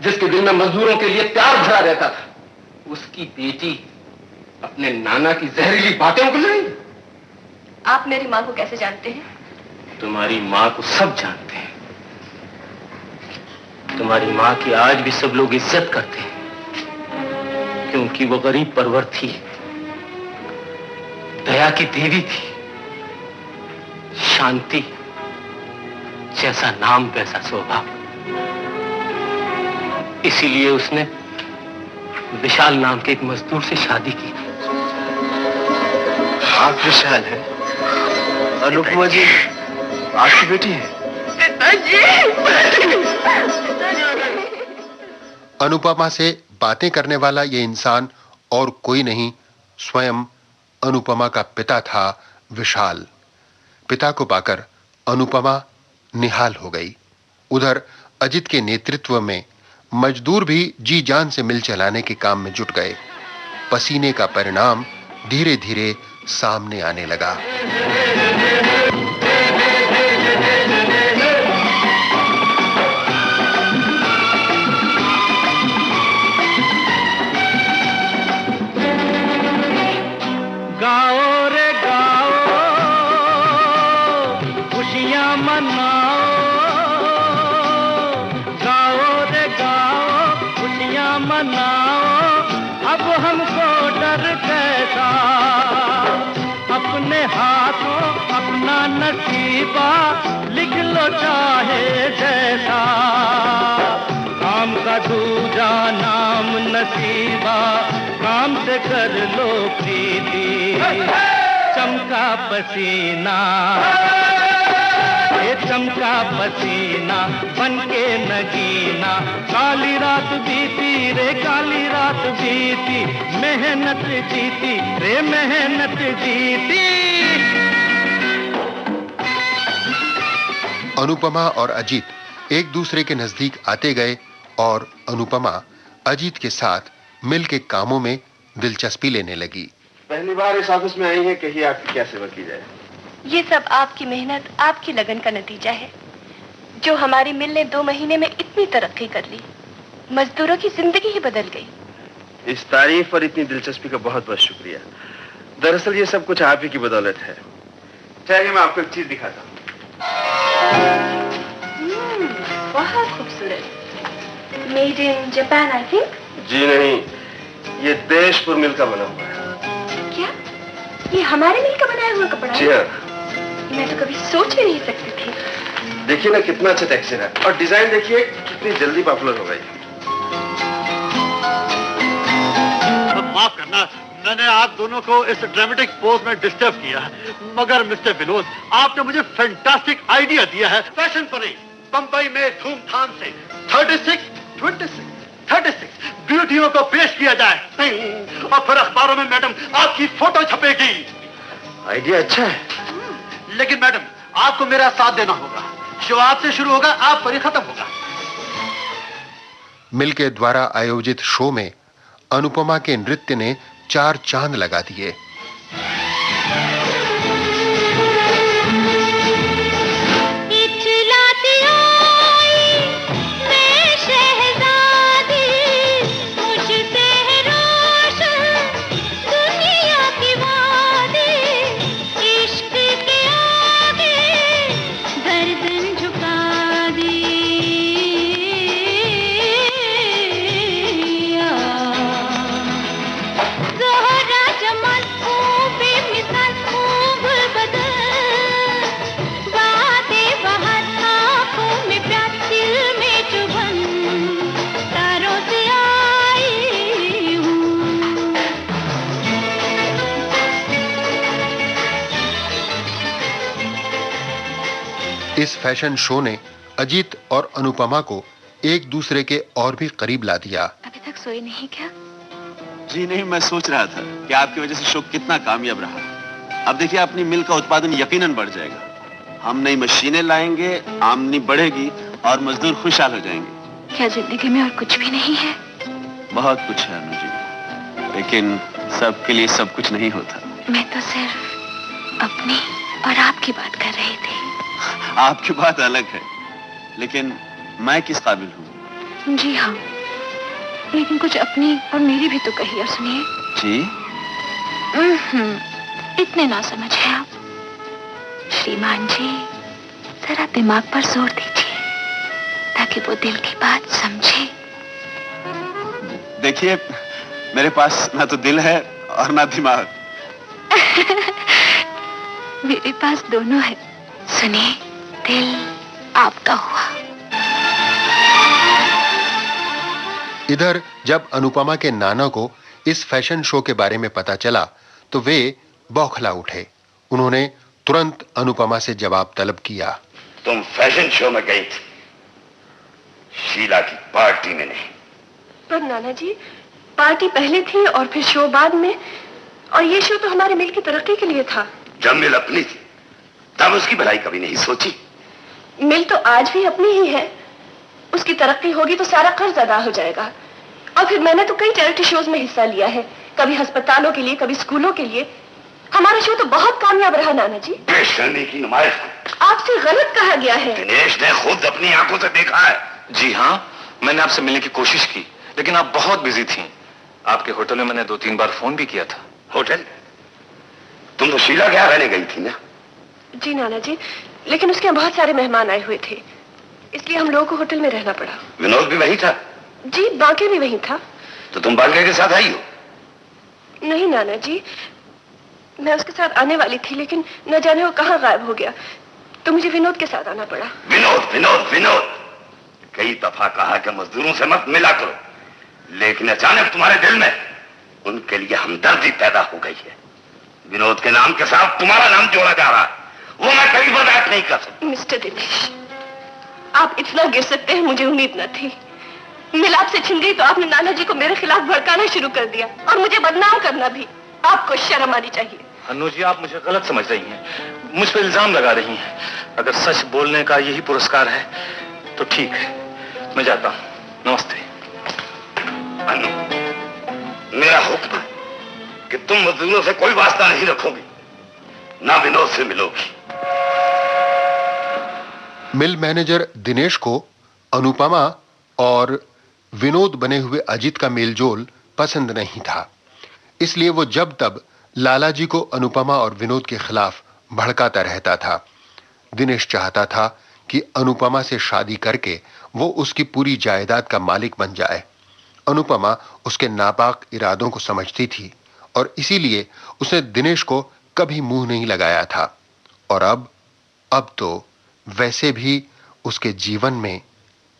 जिसके दिल में मजदूरों के लिए प्यार भरा रहता था, उसकी बेटी अपने नाना की जहरीली बातें उगल रही। आप मेरी माँ को कैसे जानते हैं? तुम्हारी माँ को सब जानते हैं। तुम्हारी माँ की आज भी सब लोग इज्जत करते हैं, क्योंकि वो गरीब परवर थी, दया की देवी थी, शांति जैसा नाम वैसा स्वभाव। इसीलिए उसने विशाल नाम के एक मजदूर से शादी की। आप विशाल हैं? अनुपमा जी आपकी बेटी है? अनुपमा से बातें करने वाला ये इंसान और कोई नहीं, स्वयं अनुपमा का पिता था विशाल। पिता को पाकर अनुपमा निहाल हो गई। उधर अजित के नेतृत्व में मजदूर भी जी जान से मिल चलाने के काम में जुट गए। पसीने का परिणाम धीरे धीरे सामने आने लगा। गाओ रे गाओ, खुशियां मनाओ, गाओ रे गाओ, खुशियां मनाओ, अब हमको डर कैसा, अपने हाथों अपना नसीबा लिख लो चाहे जैसा, काम का दूजा नाम नसीबा, काम से कर लो प्रीति, चमका पसीना, ये चमका पसीना बन के नगीना, काली रात बीती रे काली रात बीती, मेहनत जीती रे मेहनत जीती। अनुपमा और अजीत एक दूसरे के नजदीक आते गए और अनुपमा अजीत के साथ मिल के कामों में दिलचस्पी लेने लगी। पहली बार इस ऑफिस में आई हैं, कहिए आपकी क्या सेवा की जाए? ये सब आपकी मेहनत, आपकी लगन का नतीजा है, जो हमारी मिल ने 2 महीने में इतनी तरक्की कर ली, मजदूरों की जिंदगी ही बदल गई। इस तारीफ और इतनी दिलचस्पी का बहुत बहुत शुक्रिया। दरअसल ये सब कुछ आप ही की बदौलत है। चाहिए मैं आपको एक चीज दिखाता हूँ। बहुत खूबसूरत। Made in Japan I think. जी नहीं, ये देशपुर मिल का बना हुआ है। क्या ये हमारे मिल का बनाया हुआ कपड़ा है? जी हाँ। मैं तो कभी सोच भी नहीं सकती थी। देखिए ना कितना अच्छा टेक्सचर है, और डिजाइन देखिए कितनी जल्दी पॉपुलर हो गई। माफ करना, मैंने आप दोनों को इस ड्रामेटिक पोज में डिस्टर्ब किया, मगर मिस्टर विनोद, आपने मुझे फैंटास्टिक आइडिया दिया है। फैशन परेड बंबई में धूमधाम से 36 ब्यूटियों को पेश किया जाए, और फिर अखबारों में मैडम आपकी फोटो छपेगी। आइडिया अच्छा है, लेकिन मैडम आपको मेरा साथ देना होगा। शो आपसे शुरू होगा, आप पर ही खत्म होगा। मिल के द्वारा आयोजित शो में अनुपमा के नृत्य ने 4 चांद लगा दिए। इस फैशन शो ने अजीत और अनुपमा को एक दूसरे के और भी करीब ला दिया। अभी तक सोई नहीं क्या? जी नहीं, मैं सोच रहा था कि आपकी वजह से शो कितना कामयाब रहा। अब देखिए, अपनी मिल का उत्पादन यकीनन बढ़ जाएगा। हम नई मशीनें लाएंगे, आमदनी बढ़ेगी और मजदूर खुशहाल हो जाएंगे। क्या जिंदगी में और कुछ भी नहीं है? बहुत कुछ है अनु जी, लेकिन सबके लिए सब कुछ नहीं होता। मैं तो सिर्फ अपनी और आपकी बात कर रही थी। आपकी बात अलग है, लेकिन मैं किस काबिल हूँ? जी हाँ, लेकिन कुछ अपनी और मेरी भी तो कही और सुनिए। जी? इतने ना समझ है आप। श्रीमान जी, जरा दिमाग पर जोर दीजिए ताकि वो दिल की बात समझे। देखिए, मेरे पास ना तो दिल है और ना दिमाग। मेरे पास दोनों है। सुनिए, दिल आपका हुआ। इधर जब अनुपमा के नाना को इस फैशन शो के बारे में पता चला तो वे बौखला उठे। उन्होंने तुरंत अनुपमा से जवाब तलब किया। तुम फैशन शो में गई थी, शीला की पार्टी में नहीं। पर नाना जी, पार्टी पहले थी और फिर शो बाद में, और ये शो तो हमारे मिल की तरक्की के लिए था। जब मिल अपनी थी तब उसकी भलाई कभी नहीं सोची। मिल तो आज भी अपनी ही है। उसकी तरक्की होगी तो सारा कर्ज अदा हो जाएगा। और फिर मैंने तो कई चैरिटी शोज में हिस्सा लिया है, कभी अस्पतालों के लिए, कभी स्कूलों के लिए। हमारा शो तो बहुत कामयाब रहा नाना जी। बेशर्मी की नुमाइश आपसे गलत कहा गया है। दिनेश ने खुद अपनी आंखों से देखा है। जी हाँ, मैंने आपसे मिलने की कोशिश की, लेकिन आप बहुत बिजी थी। आपके होटल में मैंने 2-3 बार फोन भी किया था। होटल? तुम तो शीला के यहाँ रहने गई थी ना? जी नाना जी, लेकिन उसके यहाँ बहुत सारे मेहमान आए हुए थे, इसलिए हम लोगों को होटल में रहना पड़ा। विनोद भी वही था? जी, बांके भी वही था। तो तुम बांके के साथ आई हो? नहीं नाना जी, मैं उसके साथ आने वाली थी, लेकिन न जाने वो कहाँ गायब हो गया, तो मुझे विनोद के साथ आना पड़ा। विनोद विनोद विनोद, कई दफा कहा कि मजदूरों से मत मिला करो, लेकिन अचानक तुम्हारे दिल में उनके लिए हमदर्दी पैदा हो गई है। विनोद के नाम के साथ तुम्हारा नाम जोड़ा जा रहा है, वो मैं कभी बर्दाश्त नहीं कर सकता। मिस्टर दिनेश, आप इतना गिर सकते हैं मुझे उम्मीद न थी। मिल आपसे छिन गई तो आपने नाना जी को मेरे खिलाफ भड़काना शुरू कर दिया और मुझे बदनाम करना भी। आपको शर्म आनी चाहिए। अनु जी, आप मुझे गलत समझ रही हैं, मुझ पर इल्जाम लगा रही हैं। अगर सच बोलने का यही पुरस्कार है तो ठीक है, मैं जाता हूं। नमस्ते। अनु, मेरा हुक्म है कि तुम मजदूरों से कोई वास्ता नहीं रखोगी, ना विनोद से मिलोगी। मिल मैनेजर दिनेश को अनुपमा और विनोद बने हुए अजीत का मेलजोल पसंद नहीं था, इसलिए वो जब तब लालाजी को अनुपमा और विनोद के खिलाफ भड़काता रहता था। दिनेश चाहता था कि अनुपमा से शादी करके वो उसकी पूरी जायदाद का मालिक बन जाए। अनुपमा उसके नापाक इरादों को समझती थी और इसीलिए उसने दिनेश को कभी मुंह नहीं लगाया था। और अब तो वैसे भी उसके जीवन में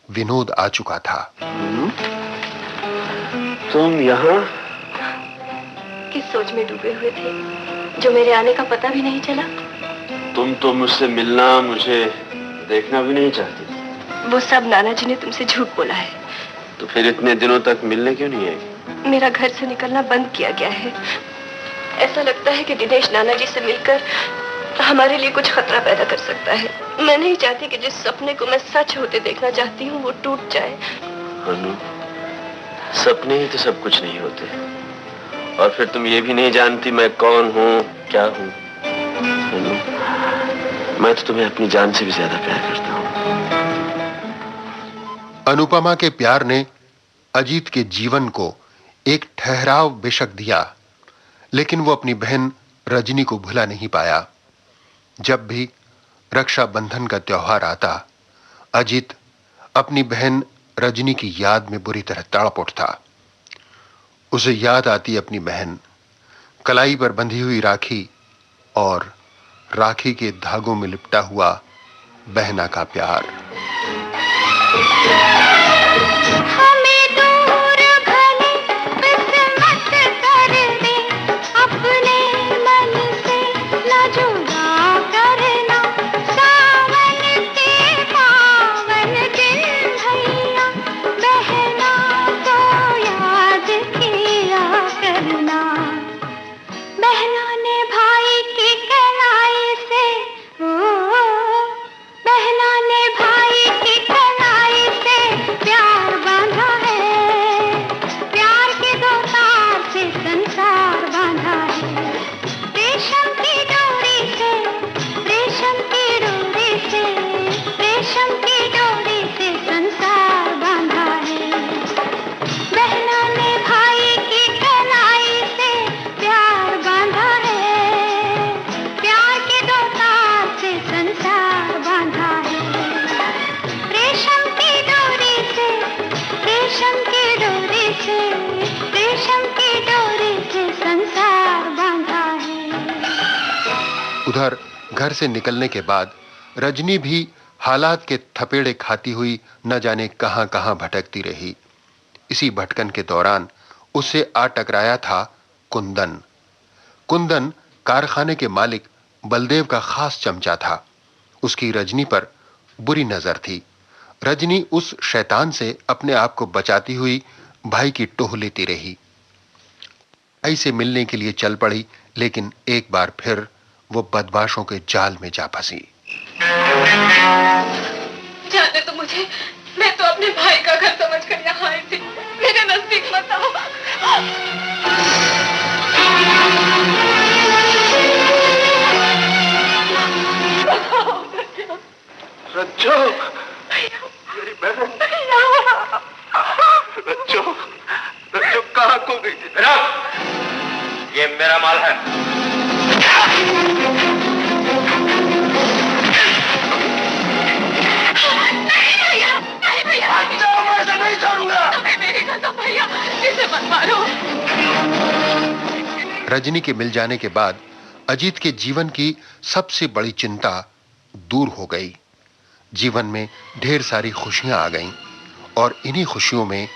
विनोद आ चुका था। तुम यहाँ किस सोच में डूबे हुए थे जो मेरे आने का पता भी नहीं चला? तुम तो मुझसे मिलना, मुझे देखना भी नहीं चाहती। वो सब नाना जी ने तुमसे झूठ बोला है। तो फिर इतने दिनों तक मिलने क्यों नहीं आई? मेरा घर से निकलना बंद किया गया है। ऐसा लगता है कि दिनेश नाना जी से मिलकर हमारे लिए कुछ खतरा पैदा कर सकता है। मैं नहीं चाहती कि जिस सपने को मैं सच होते देखना चाहती हूँ वो टूट जाए। अनु, सपने ही तो सब कुछ नहीं होते। और फिर तुम ये भी नहीं जानती मैं कौन हूँ, क्या हूँ। अनु, मैं तो तुम्हें अपनी जान से भी ज्यादा प्यार करता हूँ। अनुपमा के प्यार ने अजीत के जीवन को एक ठहराव बेशक दिया, लेकिन वो अपनी बहन रजनी को भुला नहीं पाया। जब भी रक्षाबंधन का त्योहार आता, अजीत अपनी बहन रजनी की याद में बुरी तरह तड़प उठता। उसे याद आती अपनी बहन, कलाई पर बंधी हुई राखी और राखी के धागों में लिपटा हुआ बहना का प्यार। सावन के उधर घर से निकलने के बाद रजनी भी हालात के थपेड़े खाती हुई न जाने कहां कहां भटकती रही। इसी भटकन के दौरान उसे आ टकराया था कुंदन। कुंदन कारखाने के मालिक बलदेव का खास चमचा था। उसकी रजनी पर बुरी नजर थी। रजनी उस शैतान से अपने आप को बचाती हुई भाई की टोह लेती रही। भाई से मिलने के लिए चल पड़ी, लेकिन एक बार फिर वो बदमाशों के जाल में जा फंसी। जाने तो मुझे, मैं तो अपने भाई का घर समझकर यहाँ आई थी। मेरे नजदीक मत आओ। रज्जो, मेरी बहन। रज्जो, रज्जो कहाँ खो गई? ये मेरा माल है। नहीं छोड़ूंगा। मेरी कसम भैया, इसे मत मारो। रजनी के मिल जाने के बाद अजीत के जीवन की सबसे बड़ी चिंता दूर हो गई। जीवन में ढेर सारी खुशियां आ गईं और इन्हीं खुशियों में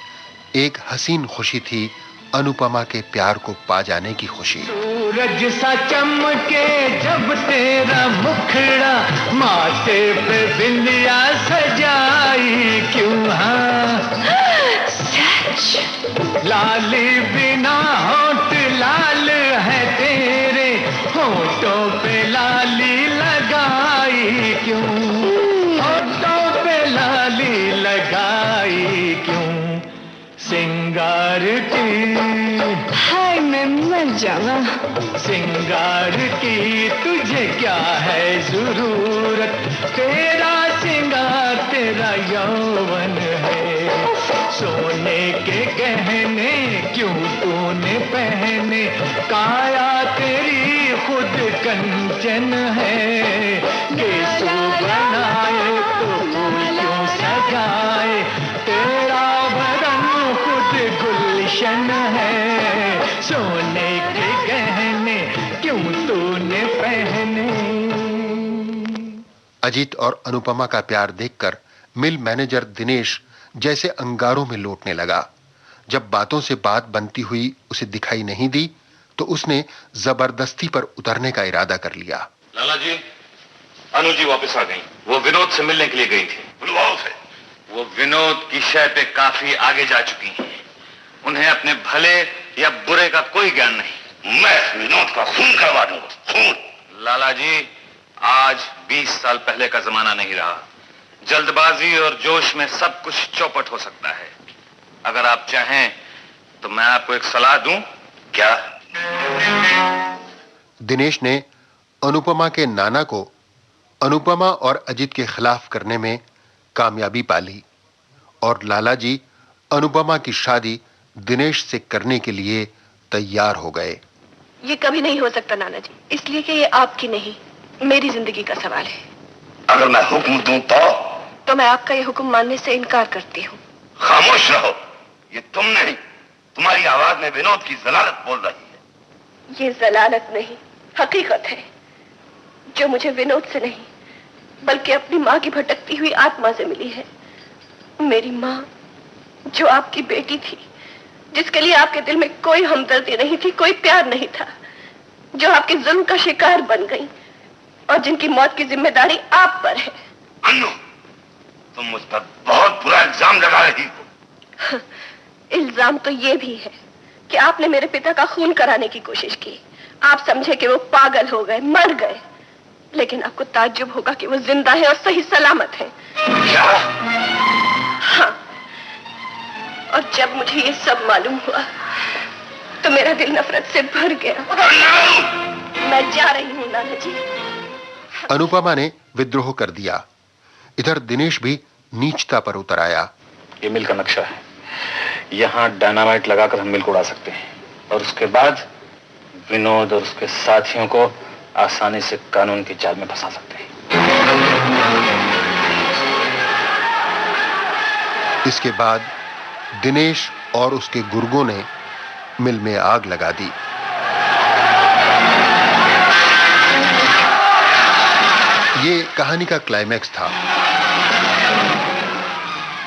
एक हसीन खुशी थी अनुपमा के प्यार को पा जाने की खुशी। सूरज सा चमके जब तेरा मुखड़ा, माथे पे बिंदिया सजाई क्यों हाँ। लाली बिना होठ लाल है तेरे, होठों पे लाली लगाई क्यों, होठों पे लाली लगाई क्यों। सिंगार की हाय मैं मर जावा। सिंगार की तुझे क्या है जरूरत, तेरा सिंगार तेरा यौवन है। सोने के गहने क्यों तूने पहने, काया तेरी खुद कंचन है। गेसू बनाए तो फूल क्यों सजाए, तेरा बदन खुद गुलशन है। सोने के गहने क्यों तूने पहने। अजीत और अनुपमा का प्यार देखकर मिल मैनेजर दिनेश जैसे अंगारों में लौटने लगा। जब बातों से बात बनती हुई उसे दिखाई नहीं दी तो उसने जबरदस्ती पर उतरने का इरादा कर लिया। लाला जी, अनु जी वापस आ गई। वो विनोद से मिलने के लिए गई थी। बुलवाओ से। वो विनोद की शय पे काफी आगे जा चुकी हैं। उन्हें अपने भले या बुरे का कोई ज्ञान नहीं। मैं विनोद का खून करवा दूंगा, खून। लाला जी, आज 20 साल पहले का जमाना नहीं रहा। जल्दबाजी और जोश में सब कुछ चौपट हो सकता है। अगर आप चाहें तो मैं आपको एक सलाह दूं। क्या? दिनेश ने अनुपमा के नाना को अनुपमा और अजीत के खिलाफ करने में कामयाबी पाली और लाला जी अनुपमा की शादी दिनेश से करने के लिए तैयार हो गए। ये कभी नहीं हो सकता नाना जी, इसलिए कि ये आपकी नहीं मेरी जिंदगी का सवाल है। अगर मैं हुक्म दूं तो मैं आपका ये हुक्म मानने से इनकार करती हूँ। खामोश रहो। ये तुम नहीं, तुम्हारी आवाज में विनोद की जलालत बोल रही है। ये जलालत नहीं, हकीकत है जो मुझे विनोद से नहीं बल्कि अपनी माँ की भटकती हुई आत्मा से मिली है। मेरी माँ जो आपकी बेटी थी, जिसके लिए आपके दिल में कोई हमदर्दी नहीं थी, कोई प्यार नहीं था, जो आपके जुल्म का शिकार बन गई और जिनकी मौत की जिम्मेदारी आप पर है। अन्नू, तुम मुझ पर बहुत बुरा इल्जाम लगा रही हो। इल्जाम तो ये भी है कि आपने मेरे पिता का खून कराने की कोशिश की। आप समझे कि वो पागल हो गए, मर गए, लेकिन आपको ताज्जुब होगा कि वो जिंदा है और सही सलामत है। क्या? हाँ, और जब मुझे ये सब मालूम हुआ तो मेरा दिल नफरत से भर गया। मैं जा रही हूँ नाना जी। अनुपमा ने विद्रोह कर दिया। इधर दिनेश भी नीचता पर उतर आया। ये मिल का नक्शा है। यहाँ डायनामाइट लगाकर हम मिल को उड़ा सकते हैं और उसके बाद विनोद और उसके साथियों को आसानी से कानून की जाल में फंसा सकते हैं। इसके बाद दिनेश और उसके गुर्गों ने मिल में आग लगा दी। ये कहानी का क्लाइमैक्स था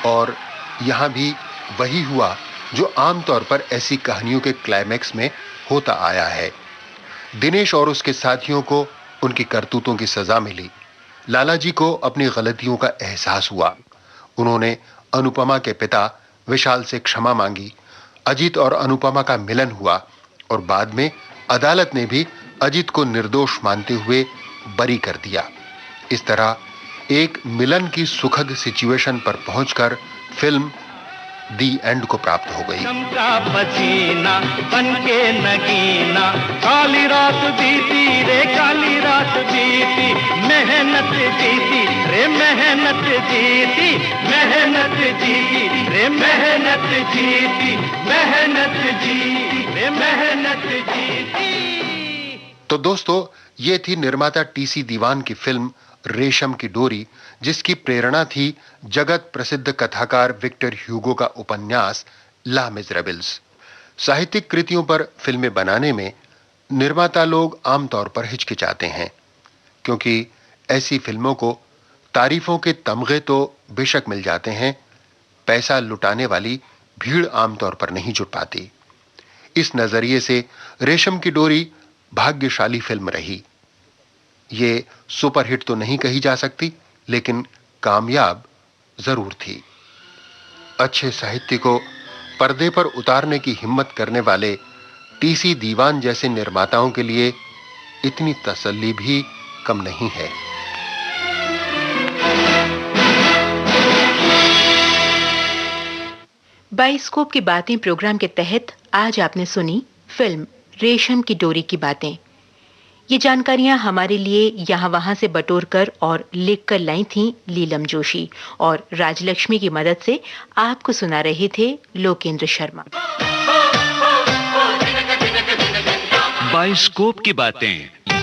और यहां भी वही हुआ जो आमतौर पर ऐसी कहानियों के क्लाइमैक्स में होता आया है। दिनेश और उसके साथियों को उनकी करतूतों की सजा मिली। लालाजी को अपनी गलतियों का एहसास हुआ। उन्होंने अनुपमा के पिता विशाल से क्षमा मांगी। अजीत और अनुपमा का मिलन हुआ और बाद में अदालत ने भी अजीत को निर्दोष मानते हुए बरी कर दिया। इस तरह एक मिलन की सुखद सिचुएशन पर पहुंचकर फिल्म दी एंड को प्राप्त हो गई। चमका पसीना बनके नगीना, काली रात बीती रे काली रात बीती, मेहनत जीती रे मेहनत जीती, मेहनत जीती रे मेहनत जीती, मेहनत जीती रे मेहनत जीती। तो दोस्तों, ये थी निर्माता टीसी दीवान की फिल्म रेशम की डोरी, जिसकी प्रेरणा थी जगत प्रसिद्ध कथाकार विक्टर ह्यूगो का उपन्यास ला मिज़रेबल्स। साहित्यिक कृतियों पर फिल्में बनाने में निर्माता लोग आमतौर पर हिचकिचाते हैं, क्योंकि ऐसी फिल्मों को तारीफों के तमगे तो बेशक मिल जाते हैं, पैसा लुटाने वाली भीड़ आमतौर पर नहीं जुट पाती। इस नजरिए से रेशम की डोरी भाग्यशाली फिल्म रही। ये सुपरहिट तो नहीं कही जा सकती, लेकिन कामयाब जरूर थी। अच्छे साहित्य को पर्दे पर उतारने की हिम्मत करने वाले टीसी दीवान जैसे निर्माताओं के लिए इतनी तसल्ली भी कम नहीं है। बाइस्कोप की बातें प्रोग्राम के तहत आज आपने सुनी फिल्म रेशम की डोरी की बातें। ये जानकारियां हमारे लिए यहाँ वहां से बटोर कर और लिख कर लाई थीं लीलम जोशी, और राजलक्ष्मी की मदद से आपको सुना रहे थे लोकेंद्र शर्मा। बाइस्कोप की बातें।